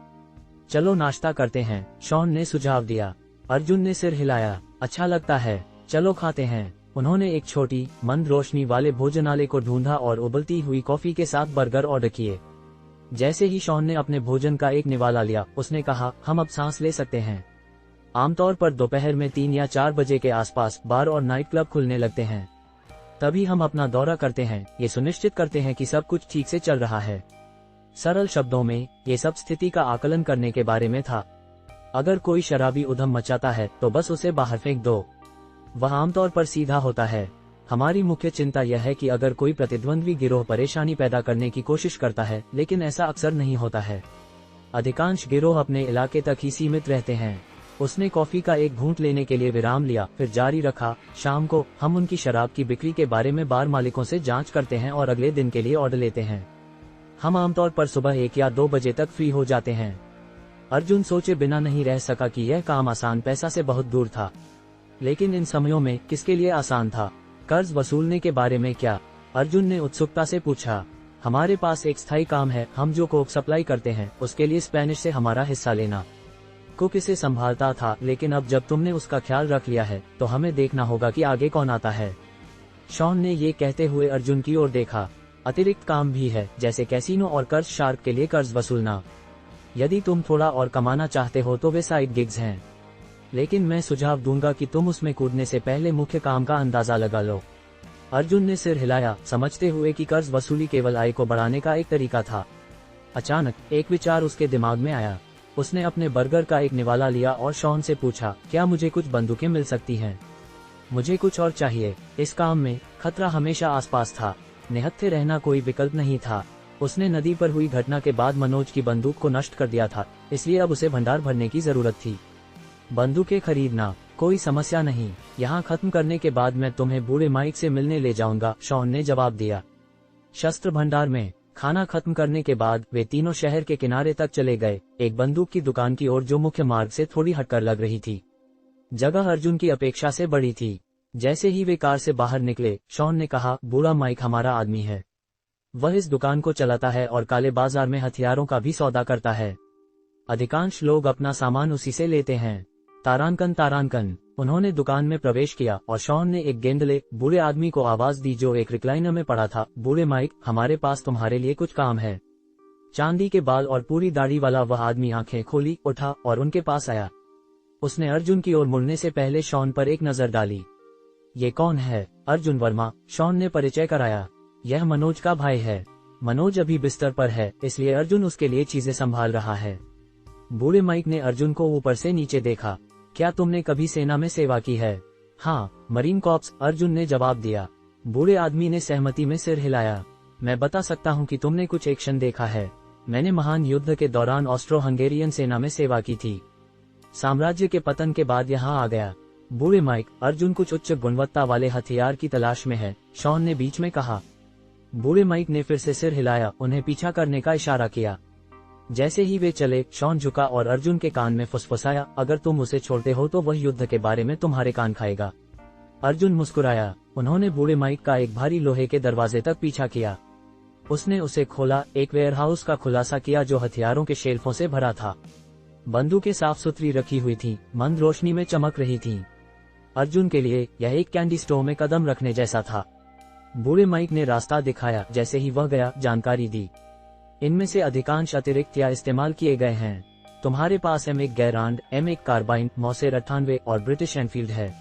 चलो नाश्ता करते हैं, शॉन ने सुझाव दिया। अर्जुन ने सिर हिलाया। अच्छा लगता है, चलो खाते हैं। उन्होंने एक छोटी, मंद रोशनी वाले भोजनालय को ढूंढा और उबलती हुई कॉफी के साथ बर्गर ऑर्डर किए। जैसे ही शॉन ने अपने भोजन का एक निवाला लिया, उसने कहा, हम अब सांस ले सकते हैं। आमतौर पर दोपहर में 3 या 4 बजे के आसपास बार और नाइट क्लब खुलने लगते हैं। तभी हम अपना दौरा करते हैं, ये सुनिश्चित करते हैं कि सब कुछ ठीक से चल रहा है। सरल शब्दों में, ये सब स्थिति का आकलन करने के बारे में था। अगर कोई शराबी उधम मचाता है तो बस उसे बाहर फेंक दो। वह आमतौर पर सीधा होता है। हमारी मुख्य चिंता यह है कि अगर कोई प्रतिद्वंद्वी गिरोह परेशानी पैदा करने की कोशिश करता है, लेकिन ऐसा अक्सर नहीं होता है। अधिकांश गिरोह अपने इलाके तक ही सीमित रहते हैं। उसने कॉफी का एक घूंट लेने के लिए विराम लिया, फिर जारी रखा, शाम को हम उनकी शराब की बिक्री के बारे में बार मालिकों से जांच करते हैं और अगले दिन के लिए ऑर्डर लेते हैं। हम आमतौर पर सुबह 1 या 2 बजे तक फ्री हो जाते हैं। अर्जुन सोचे बिना नहीं रह सका कि यह काम आसान पैसा से बहुत दूर था। लेकिन इन समयों में किसके लिए आसान था? कर्ज वसूलने के बारे में क्या? अर्जुन ने उत्सुकता से पूछा। हमारे पास एक स्थायी काम है, हम जो कोक सप्लाई करते हैं उसके लिए स्पेनिश से हमारा हिस्सा लेना। कुक इसे संभालता था, लेकिन अब जब तुमने उसका ख्याल रख लिया है तो हमें देखना होगा कि आगे कौन आता है। शॉन ने ये कहते हुए अर्जुन की ओर देखा। अतिरिक्त काम भी है, जैसे कैसीनो और कर्ज शार्क के लिए कर्ज वसूलना। यदि तुम थोड़ा और कमाना चाहते हो तो वे साइड गिग्स हैं, लेकिन मैं सुझाव दूंगा कि तुम उसमें कूदने से पहले मुख्य काम का अंदाजा लगा लो। अर्जुन ने सिर हिलाया, समझते हुए कि कर्ज वसूली केवल आय को बढ़ाने का एक तरीका था। अचानक एक विचार उसके दिमाग में आया। उसने अपने बर्गर का एक निवाला लिया और शॉन से पूछा, क्या मुझे कुछ बंदूकें मिल सकती हैं? मुझे कुछ और चाहिए। इस काम में खतरा हमेशा आसपास था, निहत्थे रहना कोई विकल्प नहीं था। उसने नदी पर हुई घटना के बाद मनोज की बंदूक को नष्ट कर दिया था, इसलिए अब उसे भंडार भरने की जरूरत थी। बंदूकें खरीदना कोई समस्या नहीं, यहाँ खत्म करने के बाद मैं तुम्हें बूढ़े माइक से मिलने ले जाऊंगा, शॉन ने जवाब दिया। शस्त्र भंडार में खाना खत्म करने के बाद वे तीनों शहर के किनारे तक चले गए, एक बंदूक की दुकान की ओर जो मुख्य मार्ग से थोड़ी हटकर लग रही थी। जगह अर्जुन की अपेक्षा से बड़ी थी। जैसे ही वे कार से बाहर निकले, शॉन ने कहा, बूढ़ा माइक हमारा आदमी है। वह इस दुकान को चलाता है और काले बाजार में हथियारों का भी सौदा करता है। अधिकांश लोग अपना सामान उसी से लेते हैं। तारांकन। उन्होंने दुकान में प्रवेश किया और शॉन ने एक गेंदले बूढ़े आदमी को आवाज दी जो एक रिक्लाइनर में पड़ा था। बूढ़े माइक, हमारे पास तुम्हारे लिए कुछ काम है। चांदी के बाल और पूरी दाढ़ी वाला वह आदमी आंखें खोली, उठा और उनके पास आया। उसने अर्जुन की ओर मुड़ने से पहले शॉन पर एक नजर डाली। ये कौन है? अर्जुन वर्मा, शॉन ने परिचय कराया। यह मनोज का भाई है। मनोज अभी बिस्तर पर है, इसलिए अर्जुन उसके लिए चीजें संभाल रहा है। बूढ़े माइक ने अर्जुन को ऊपर से नीचे देखा। क्या तुमने कभी सेना में सेवा की है? हाँ, मरीन कॉर्प्स, अर्जुन ने जवाब दिया। बूढ़े आदमी ने सहमति में सिर हिलाया। मैं बता सकता हूँ कि तुमने कुछ एक्शन देखा है। मैंने महान युद्ध के दौरान ऑस्ट्रो हंगेरियन सेना में सेवा की थी। साम्राज्य के पतन के बाद यहाँ आ गया। बूढ़े माइक, अर्जुन कुछ उच्च गुणवत्ता वाले हथियार की तलाश में है, शॉन ने बीच में कहा। बूढ़े माइक ने फिर से सिर हिलाया, उन्हें पीछा करने का इशारा किया। जैसे ही वे चले, शॉन झुका और अर्जुन के कान में फुसफुसाया, अगर तुम उसे छोड़ते हो तो वह युद्ध के बारे में तुम्हारे कान खाएगा। अर्जुन मुस्कुराया। उन्होंने बूढ़े माइक का एक भारी लोहे के दरवाजे तक पीछा किया। उसने उसे खोला, एक वेयरहाउस का खुलासा किया जो हथियारों के शेल्फों से भरा था। बंदूकें साफ सुथरी रखी हुई थीं, मंद रोशनी में चमक रही थीं। अर्जुन के लिए यह एक कैंडी स्टोर में कदम रखने जैसा था। बूढ़े माइक ने रास्ता दिखाया। जैसे ही वह गया, जानकारी दी। इनमें से अधिकांश अतिरिक्त या इस्तेमाल किए गए हैं। तुम्हारे पास M1 गैरांड, M1 कार्बाइन, मॉसेर 98 और ब्रिटिश एनफील्ड है।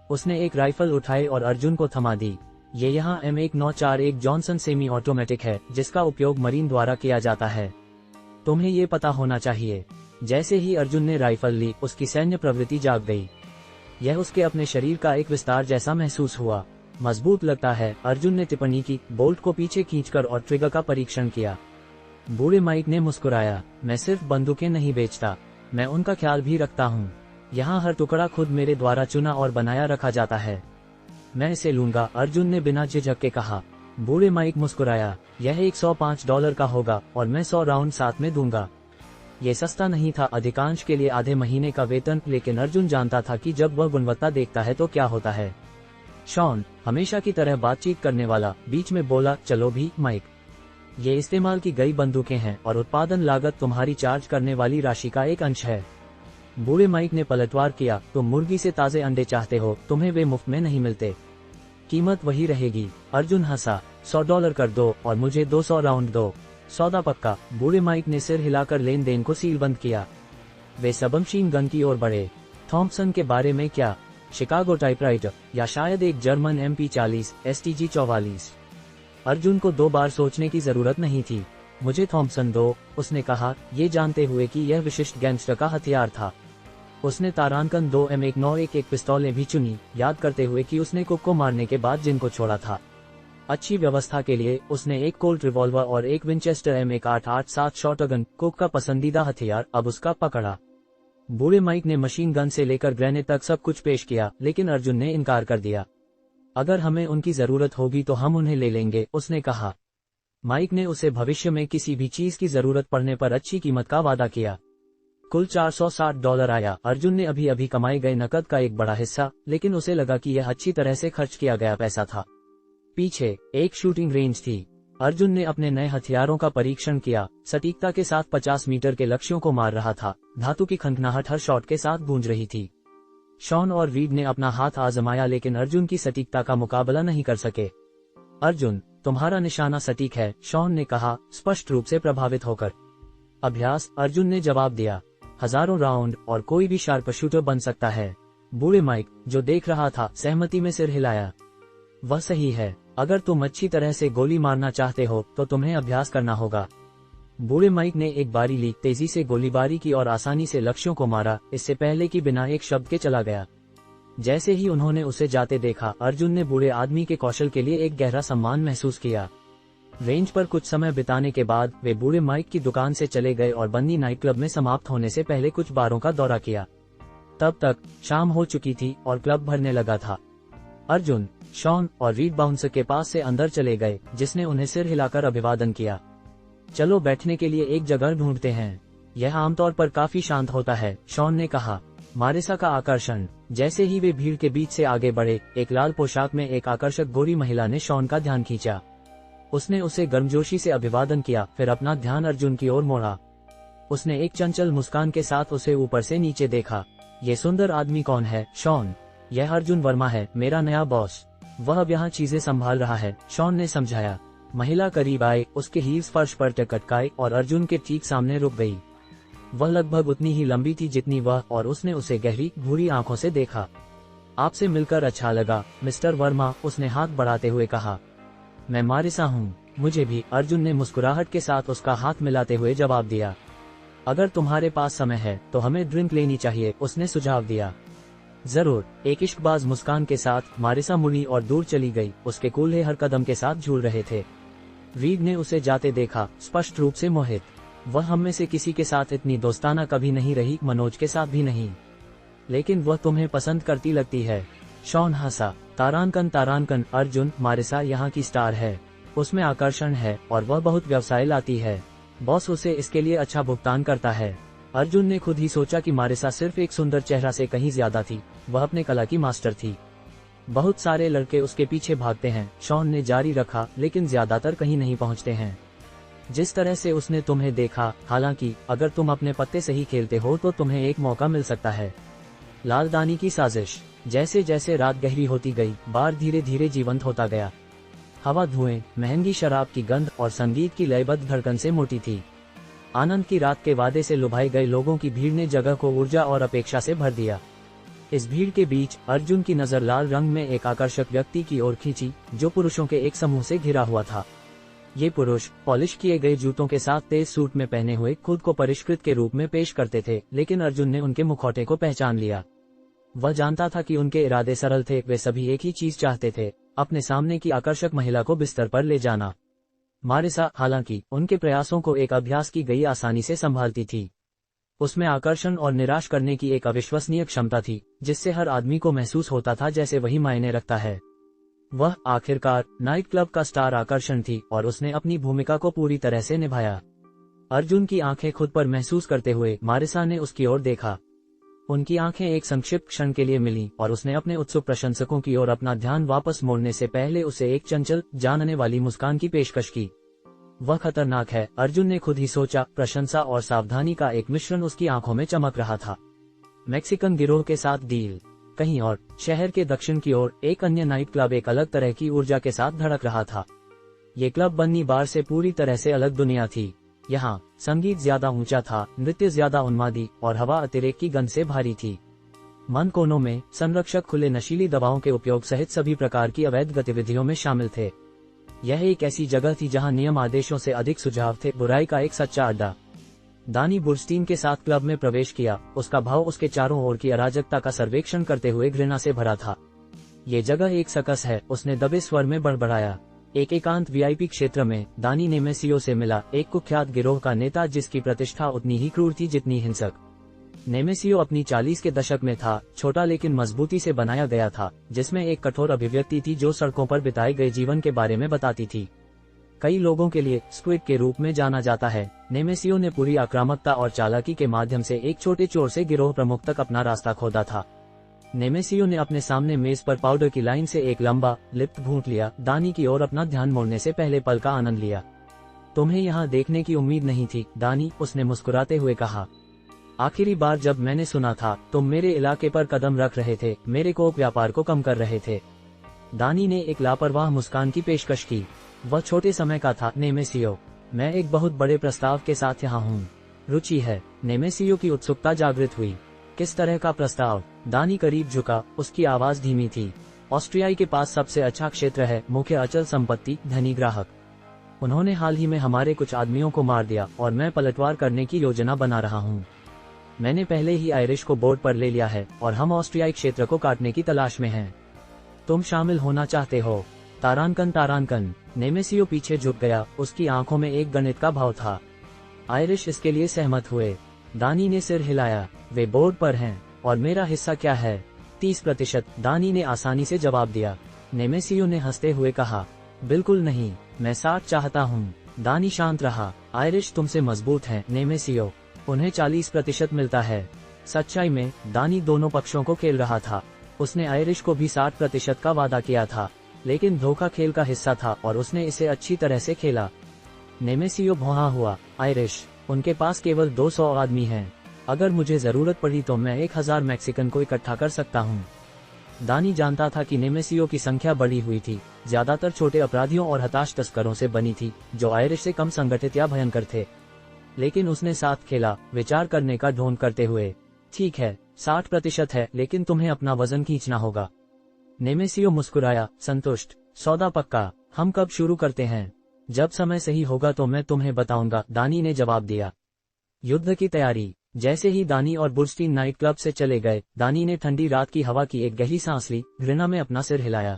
उसने एक राइफल उठाई और अर्जुन को थमा दी। ये यहाँ M1941 जॉनसन सेमी ऑटोमेटिक है, जिसका उपयोग मरीन द्वारा किया जाता है। तुम्हें ये पता होना चाहिए। जैसे ही अर्जुन ने राइफल ली, उसकी सैन्य प्रवृत्ति जाग गई। यह उसके अपने शरीर का एक विस्तार जैसा महसूस हुआ। मजबूत लगता है, अर्जुन ने टिप्पणी की, बोल्ट को पीछे खींचकर और ट्रिगर का परीक्षण किया। बूढ़े माइक ने मुस्कुराया। मैं सिर्फ बंदूकें नहीं बेचता, मैं उनका ख्याल भी रखता हूँ। यहाँ हर टुकड़ा खुद मेरे द्वारा चुना और बनाया रखा जाता है। मैं इसे लूंगा, अर्जुन ने बिना झिझक के कहा। बूढ़े माइक मुस्कुराया। यह $105 का होगा और मैं 100 राउंड साथ में दूंगा। ये सस्ता नहीं था, अधिकांश के लिए आधे महीने का वेतन, लेकिन अर्जुन जानता था कि जब वह गुणवत्ता देखता है तो क्या होता है। शॉन, हमेशा की तरह बातचीत करने वाला, बीच में बोला, चलो भी माइक। ये इस्तेमाल की गई बंदूकें हैं और उत्पादन लागत तुम्हारी चार्ज करने वाली राशि का एक अंश है। बूढ़े माइक ने पलटवार किया। तुम मुर्गी से ताजे अंडे चाहते हो, तुम्हें वे मुफ्त में नहीं मिलते। कीमत वही रहेगी। अर्जुन हंसा। $100 कर दो और मुझे 200 राउंड दो। सौदा पक्का। बूढ़े माइक ने सिर हिलाकर लेन देन को सीलबंद किया। वे सबमशीन गन की ओर बढ़े। थॉम्पसन के बारे में क्या? शिकागो टाइपराइटर, या शायद एक जर्मन MP40 STG 44। अर्जुन को 2 बार सोचने की जरूरत नहीं थी। मुझे थॉम्पसन दो, उसने कहा, ये जानते हुए कि यह विशिष्ट गैंगस्टर का हथियार था। उसने तारांकन 2 M1911 पिस्तौलें भी चुनी, याद करते हुए कि उसने कुक को मारने के बाद जिनको छोड़ा था। अच्छी व्यवस्था के लिए उसने एक कोल्ट रिवॉल्वर और एक विंचेस्टर M1887 शॉटगन, कुक का पसंदीदा हथियार, अब उसका पकड़ा। बूढ़े माइक ने मशीन गन से लेकर ग्रेनेड तक सब कुछ पेश किया, लेकिन अर्जुन ने इनकार कर दिया। अगर हमें उनकी जरूरत होगी तो हम उन्हें ले लेंगे, उसने कहा। माइक ने उसे भविष्य में किसी भी चीज की जरूरत पड़ने पर अच्छी कीमत का वादा किया। कुल $460 आया। अर्जुन ने अभी अभी कमाए गए नकद का एक बड़ा हिस्सा, लेकिन उसे लगा कि यह अच्छी तरह से खर्च किया गया पैसा था। पीछे एक शूटिंग रेंज थी। अर्जुन ने अपने नए हथियारों का परीक्षण किया, सटीकता के साथ 50 मीटर के लक्ष्यों को मार रहा था। धातु की खनखनाहट हर शॉट के साथ गूंज रही थी। शॉन और रीड ने अपना हाथ आजमाया, लेकिन अर्जुन की सटीकता का मुकाबला नहीं कर सके। अर्जुन, तुम्हारा निशाना सटीक है, शॉन ने कहा, स्पष्ट रूप से प्रभावित होकर। अभ्यास, अर्जुन ने जवाब दिया। हजारों राउंड और कोई भी शार्प शूटर बन सकता है। बूढ़े माइक, जो देख रहा था, सहमति में सिर हिलाया। वह सही है। अगर तुम अच्छी तरह से गोली मारना चाहते हो तो तुम्हें अभ्यास करना होगा। बूढ़े माइक ने एक बारी ली, तेजी से गोलीबारी की और आसानी से लक्ष्यों को मारा, इससे पहले कि बिना एक शब्द के चला गया। जैसे ही उन्होंने उसे जाते देखा, अर्जुन ने बूढ़े आदमी के कौशल के लिए एक गहरा सम्मान महसूस किया। रेंज पर कुछ समय बिताने के बाद वे बूढ़े माइक की दुकान से चले गए और बन्नी नाइट क्लब में समाप्त होने से पहले कुछ बारों का दौरा किया। तब तक शाम हो चुकी थी और क्लब भरने लगा था। अर्जुन, शॉन और रीड बाउंसर के पास से अंदर चले गए, जिसने उन्हें सिर हिलाकर अभिवादन किया। चलो बैठने के लिए एक जगह ढूंढते हैं। यह आमतौर पर काफी शांत होता है, शॉन ने कहा। मारिसा का आकर्षण। जैसे ही वे भीड़ के बीच से आगे बढ़े, एक लाल पोशाक में एक आकर्षक गोरी महिला ने शॉन का ध्यान खींचा। उसने उसे गर्मजोशी से अभिवादन किया, फिर अपना ध्यान अर्जुन की ओर मोड़ा। उसने एक चंचल मुस्कान के साथ उसे ऊपर से नीचे देखा। ये सुंदर आदमी कौन है, शॉन? यह अर्जुन वर्मा है, मेरा नया बॉस। वह अब यहाँ चीजें संभाल रहा है, शॉन ने समझाया। महिला करीब आए, उसके हील्स फर्श पर टकटकाए और अर्जुन के ठीक सामने रुक गई। वह लगभग उतनी ही लंबी थी जितनी वह, और उसने उसे गहरी भूरी आंखों से देखा। आपसे मिलकर अच्छा लगा, मिस्टर वर्मा, उसने हाथ बढ़ाते हुए कहा। मैं मारिसा हूँ। मुझे भी, अर्जुन ने मुस्कुराहट के साथ उसका हाथ मिलाते हुए जवाब दिया। अगर तुम्हारे पास समय है तो हमें ड्रिंक लेनी चाहिए, उसने सुझाव दिया। जरूर, एक इश्कबाज मुस्कान के साथ मारिसा मुड़ी और दूर चली गई, उसके कूल्हे हर कदम के साथ झूल रहे थे। रीड ने उसे जाते देखा, स्पष्ट रूप से मोहित। वह हम में से किसी के साथ इतनी दोस्ताना कभी नहीं रही, मनोज के साथ भी नहीं, लेकिन वह तुम्हें पसंद करती लगती है। शॉन हंसा। तारांकन, अर्जुन, मारिसा यहाँ की स्टार है, उसमें आकर्षण है और वह बहुत व्यवसाय लाती है। बॉस उसे इसके लिए अच्छा भुगतान करता है। अर्जुन ने खुद ही सोचा कि मारिसा सिर्फ एक सुंदर चेहरा से कहीं ज्यादा थी, वह अपने कला की मास्टर थी। बहुत सारे लड़के उसके पीछे भागते हैं, शॉन ने जारी रखा, लेकिन ज्यादातर कहीं नहीं पहुंचते हैं। जिस तरह से उसने तुम्हें देखा, हालांकि अगर तुम अपने पत्ते सही खेलते हो तो तुम्हें एक मौका मिल सकता है। लाल दानी की साजिश। जैसे जैसे रात गहरी होती गई, बार धीरे धीरे जीवंत होता गया। हवा धुएं, महंगी शराब की गंध और संगीत की लयबद्ध धड़कन से मोटी थी। आनंद की रात के वादे से लुभाए गए लोगों की भीड़ ने जगह को ऊर्जा और अपेक्षा से भर दिया। इस भीड़ के बीच अर्जुन की नजर लाल रंग में एक आकर्षक व्यक्ति की ओर खींची, जो पुरुषों के एक समूह से घिरा हुआ था। ये पुरुष पॉलिश किए गए जूतों के साथ तेज सूट में पहने हुए खुद को परिष्कृत के रूप में पेश करते थे, लेकिन अर्जुन ने उनके मुखौटे को पहचान लिया। वह जानता था कि उनके इरादे सरल थे, वे सभी एक ही चीज चाहते थे, अपने सामने की आकर्षक महिला को बिस्तर पर ले जाना। मारिसा, हालांकि, उनके प्रयासों को एक अभ्यास की गई आसानी से संभालती थी। उसमें आकर्षण और निराश करने की एक अविश्वसनीय क्षमता थी, जिससे हर आदमी को महसूस होता था जैसे वही मायने रखता है। वह आखिरकार नाइट क्लब का स्टार आकर्षण थी और उसने अपनी भूमिका को पूरी तरह से निभाया। अर्जुन की आंखें खुद पर महसूस करते हुए मारिसा ने उसकी ओर देखा। उनकी आंखें एक संक्षिप्त क्षण के लिए मिलीं और उसने अपने उत्सुक प्रशंसकों की ओर अपना ध्यान वापस मोड़ने से पहले उसे एक चंचल, जानने वाली मुस्कान की पेशकश की। वह खतरनाक है, अर्जुन ने खुद ही सोचा। प्रशंसा और सावधानी का एक मिश्रण उसकी आंखों में चमक रहा था। मैक्सिकन गिरोह के साथ डील। कहीं और, शहर के दक्षिण की ओर, एक अन्य नाइट क्लब एक अलग तरह की ऊर्जा के साथ धड़क रहा था। ये क्लब बन्नी बार से पूरी तरह से अलग दुनिया थी। यहाँ संगीत ज्यादा ऊंचा था, नृत्य ज्यादा उन्मादी और हवा अतिरेक की गंध से भारी थी। मन कोनों में संरक्षक खुले नशीली दवाओं के उपयोग सहित सभी प्रकार की अवैध गतिविधियों में शामिल थे। यह एक ऐसी जगह थी जहां नियम आदेशों से अधिक सुझाव थे, बुराई का एक सच्चा अड्डा। दानी बुर्स्टीन के साथ क्लब में प्रवेश किया, उसका भाव उसके चारों ओर की अराजकता का सर्वेक्षण करते हुए घृणा से भरा था। ये जगह एक सकस है, उसने दबे स्वर में बड़बड़ाया। एक एकांत वीआईपी क्षेत्र में दानी नेमेसियो से मिला, एक कुख्यात गिरोह का नेता जिसकी प्रतिष्ठा उतनी ही क्रूर थी जितनी हिंसक। नेमेसियो अपनी 40 के दशक में था, छोटा लेकिन मजबूती से बनाया गया था, जिसमें एक कठोर अभिव्यक्ति थी जो सड़कों पर बिताए गए जीवन के बारे में बताती थी। कई लोगों के लिए स्क्विड के रूप में जाना जाता है। नेमेसियो ने पूरी आक्रामकता और चालाकी के माध्यम से एक छोटे चोर से गिरोह प्रमुख तक अपना रास्ता खोदा था। नेमेसियो ने अपने सामने मेज पर पाउडर की लाइन से एक लंबा, लिप्त घूंट लिया, दानी की ओर अपना ध्यान मोड़ने से पहले पल का आनंद लिया। तुम्हें यहाँ देखने की उम्मीद नहीं थी, दानी, उसने मुस्कुराते हुए कहा। आखिरी बार जब मैंने सुना था, तुम मेरे इलाके पर कदम रख रहे थे, मेरे कोक व्यापार को कम कर रहे थे। दानी ने एक लापरवाह मुस्कान की पेशकश की। वह छोटे समय का था, नेमेसियो। मैं एक बहुत बड़े प्रस्ताव के साथ यहाँ हूँ। रुचि है? नेमेसियो की उत्सुकता जागृत हुई। किस तरह का प्रस्ताव? दानी करीब झुका, उसकी आवाज धीमी थी। ऑस्ट्रियाई के पास सबसे अच्छा क्षेत्र है, मुख्य अचल संपत्ति, धनी ग्राहक। उन्होंने हाल ही में हमारे कुछ आदमियों को मार दिया और मैं पलटवार करने की योजना बना रहा हूँ। मैंने पहले ही आयरिश को बोर्ड पर ले लिया है और हम ऑस्ट्रियाई क्षेत्र को काटने की तलाश में हैं। तुम शामिल होना चाहते हो? तारांकन। नेमेसियो पीछे झुक गया, उसकी आंखों में एक गणित का भाव था। आयरिश इसके लिए सहमत हुए। दानी ने सिर हिलाया। वे बोर्ड पर हैं, और मेरा हिस्सा क्या है? 30%, दानी ने आसानी से जवाब दिया। नेमेसियो ने हंसते हुए कहा, बिल्कुल नहीं, मैं 60 चाहता हूँ। दानी शांत रहा। आयरिश तुमसे मजबूत है, नेमेसियो, उन्हें 40% मिलता है। सच्चाई में दानी दोनों पक्षों को खेल रहा था। उसने आयरिश को भी 60% का वादा किया था, लेकिन धोखा खेल का हिस्सा था और उसने इसे अच्छी तरह से खेला। नेमेसियो भौंहा हुआ। आयरिश, उनके पास केवल 200 आदमी हैं। अगर मुझे जरूरत पड़ी तो मैं 1000 मैक्सिकन को इकट्ठा कर सकता हूँ। दानी जानता था कि नेमेसियो की संख्या बढ़ी हुई थी, ज्यादातर छोटे अपराधियों और हताश तस्करों से बनी थी, जो आयरिश से कम संगठित या भयंकर थे। लेकिन उसने साथ खेला, विचार करने का ढोंग करते हुए। ठीक है, 60% है, लेकिन तुम्हें अपना वजन खींचना होगा। नेमेसियो मुस्कुराया, संतुष्ट। सौदा पक्का। हम कब शुरू करते हैं? जब समय सही होगा तो मैं तुम्हें बताऊंगा, दानी ने जवाब दिया। युद्ध की तैयारी। जैसे ही दानी और बुर्स्टीन नाइट क्लब से चले गए, दानी ने ठंडी रात की हवा की एक गहरी सांस ली, घृणा में अपना सिर हिलाया।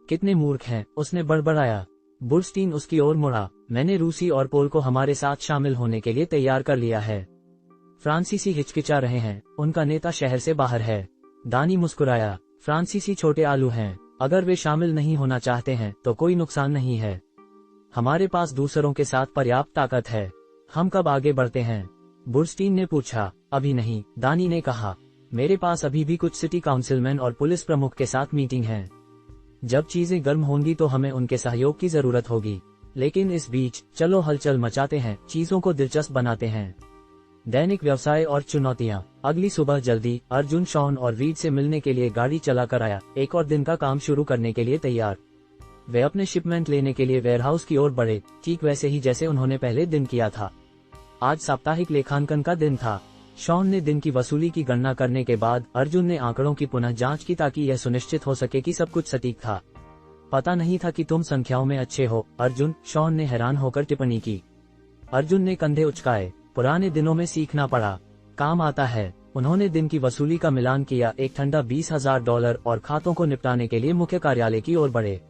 कितने मूर्ख हैं, उसने बड़बड़ाया। बुर्स्टीन उसकी ओर मुड़ा। मैंने रूसी और पोल को हमारे साथ शामिल होने के लिए तैयार कर लिया है। फ्रांसीसी हिचकिचा रहे हैं, उनका नेता शहर से बाहर है। दानी मुस्कुराया। फ्रांसीसी छोटे आलू हैं, अगर वे शामिल नहीं होना चाहते हैं तो कोई नुकसान नहीं है। हमारे पास दूसरों के साथ पर्याप्त ताकत है। हम कब आगे बढ़ते हैं? बुर्स्टीन ने पूछा। अभी नहीं, दानी ने कहा। मेरे पास अभी भी कुछ सिटी काउंसिलमैन और पुलिस प्रमुख के साथ मीटिंग है। जब चीजें गर्म होंगी तो हमें उनके सहयोग की जरूरत होगी। लेकिन इस बीच चलो हलचल मचाते हैं, चीजों को दिलचस्प बनाते हैं। दैनिक व्यवसाय और चुनौतियां। अगली सुबह जल्दी अर्जुन शॉन और रीड से मिलने के लिए गाड़ी चला कर आया, एक और दिन का काम शुरू करने के लिए तैयार। वे अपने शिपमेंट लेने के लिए वेयरहाउस की ओर बढ़े, ठीक वैसे ही जैसे उन्होंने पहले दिन किया था। आज साप्ताहिक लेखांकन का दिन था। शॉन ने दिन की वसूली की गणना करने के बाद अर्जुन ने आंकड़ों की पुनः जांच की ताकि यह सुनिश्चित हो सके कि सब कुछ सटीक था। पता नहीं था कि तुम संख्याओं में अच्छे हो, अर्जुन, शॉन ने हैरान होकर टिप्पणी की। अर्जुन ने कंधे उचकाए। पुराने दिनों में सीखना पड़ा, काम आता है। उन्होंने दिन की वसूली का मिलान किया, एक ठंडा $20,000 और खातों को निपटाने के लिए मुख्य कार्यालय की ओर बढ़े।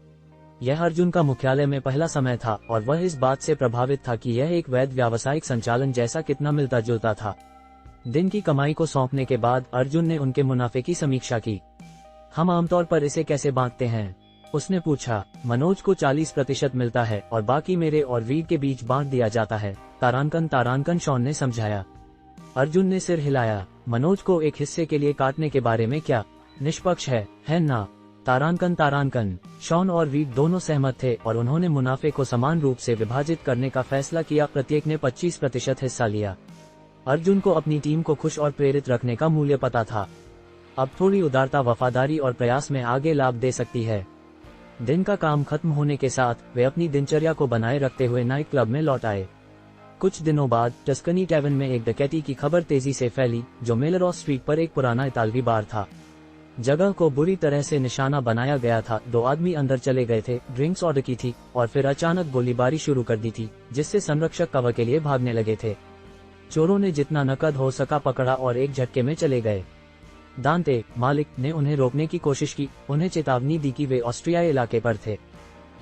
यह अर्जुन का मुख्यालय में पहला समय था और वह इस बात से प्रभावित था कि यह एक वैध व्यावसायिक संचालन जैसा कितना मिलता जुलता था। दिन की कमाई को सौंपने के बाद अर्जुन ने उनके मुनाफे की समीक्षा की। हम आमतौर पर इसे कैसे बांटते हैं? उसने पूछा। मनोज को 40% मिलता है और बाकी मेरे और रीड के बीच बांट दिया जाता है। तारांकन, शॉन ने समझाया। अर्जुन ने सिर हिलाया। मनोज को एक हिस्से के लिए काटने के बारे में क्या? निष्पक्ष है ना? तारांकन, शॉन और रीड दोनों सहमत थे और उन्होंने मुनाफे को समान रूप से विभाजित करने का फैसला किया। प्रत्येक ने 25% हिस्सा लिया। अर्जुन को अपनी टीम को खुश और प्रेरित रखने का मूल्य पता था। अब थोड़ी उदारता, वफादारी और प्रयास में आगे लाभ दे सकती है। दिन का काम खत्म होने के साथ वे अपनी दिनचर्या को बनाए रखते हुए नाइट क्लब में लौट आए। कुछ दिनों बाद टस्कनी टैवन में एक डकैती की खबर तेजी से फैली, जो मेलरॉस स्ट्रीट पर एक पुराना इतालवी बार था। जगह को बुरी तरह से निशाना बनाया गया था। 2 आदमी अंदर चले गए थे, ड्रिंक्स ऑर्डर की थी और फिर अचानक गोलीबारी शुरू कर दी थी, जिससे संरक्षक कवर के लिए भागने लगे थे। चोरों ने जितना नकद हो सका पकड़ा और एक झटके में चले गए। दांते, मालिक, ने उन्हें रोकने की कोशिश की, उन्हें चेतावनी दी कि वे ऑस्ट्रिया इलाके पर थे।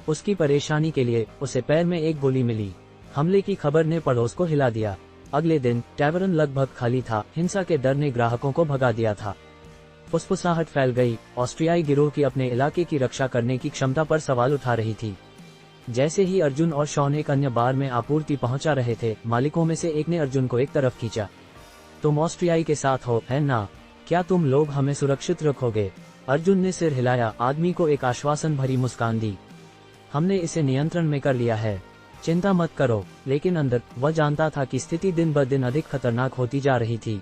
उसकी परेशानी के लिए उसे पैर में एक गोली मिली। हमले की खबर ने पड़ोस को हिला दिया। अगले दिन टैवरन लगभग खाली था। हिंसा के डर ने ग्राहकों को भगा दिया था। फुसफुसाहट फैल गई। ऑस्ट्रियाई गिरोह की अपने इलाके की रक्षा करने की क्षमता पर सवाल उठा रही थी। जैसे ही अर्जुन और शॉन एक अन्य बार में आपूर्ति पहुंचा रहे थे, मालिकों में से एक ने अर्जुन को एक तरफ खींचा। तुम ऑस्ट्रियाई के साथ हो, है ना? क्या तुम लोग हमें सुरक्षित रखोगे? अर्जुन ने सिर हिलाया। आदमी को एक आश्वासन भरी मुस्कान दी। हमने इसे नियंत्रण में कर लिया है, चिंता मत करो। लेकिन अंदर वह जानता था कि स्थिति दिन ब दिन अधिक खतरनाक होती जा रही थी।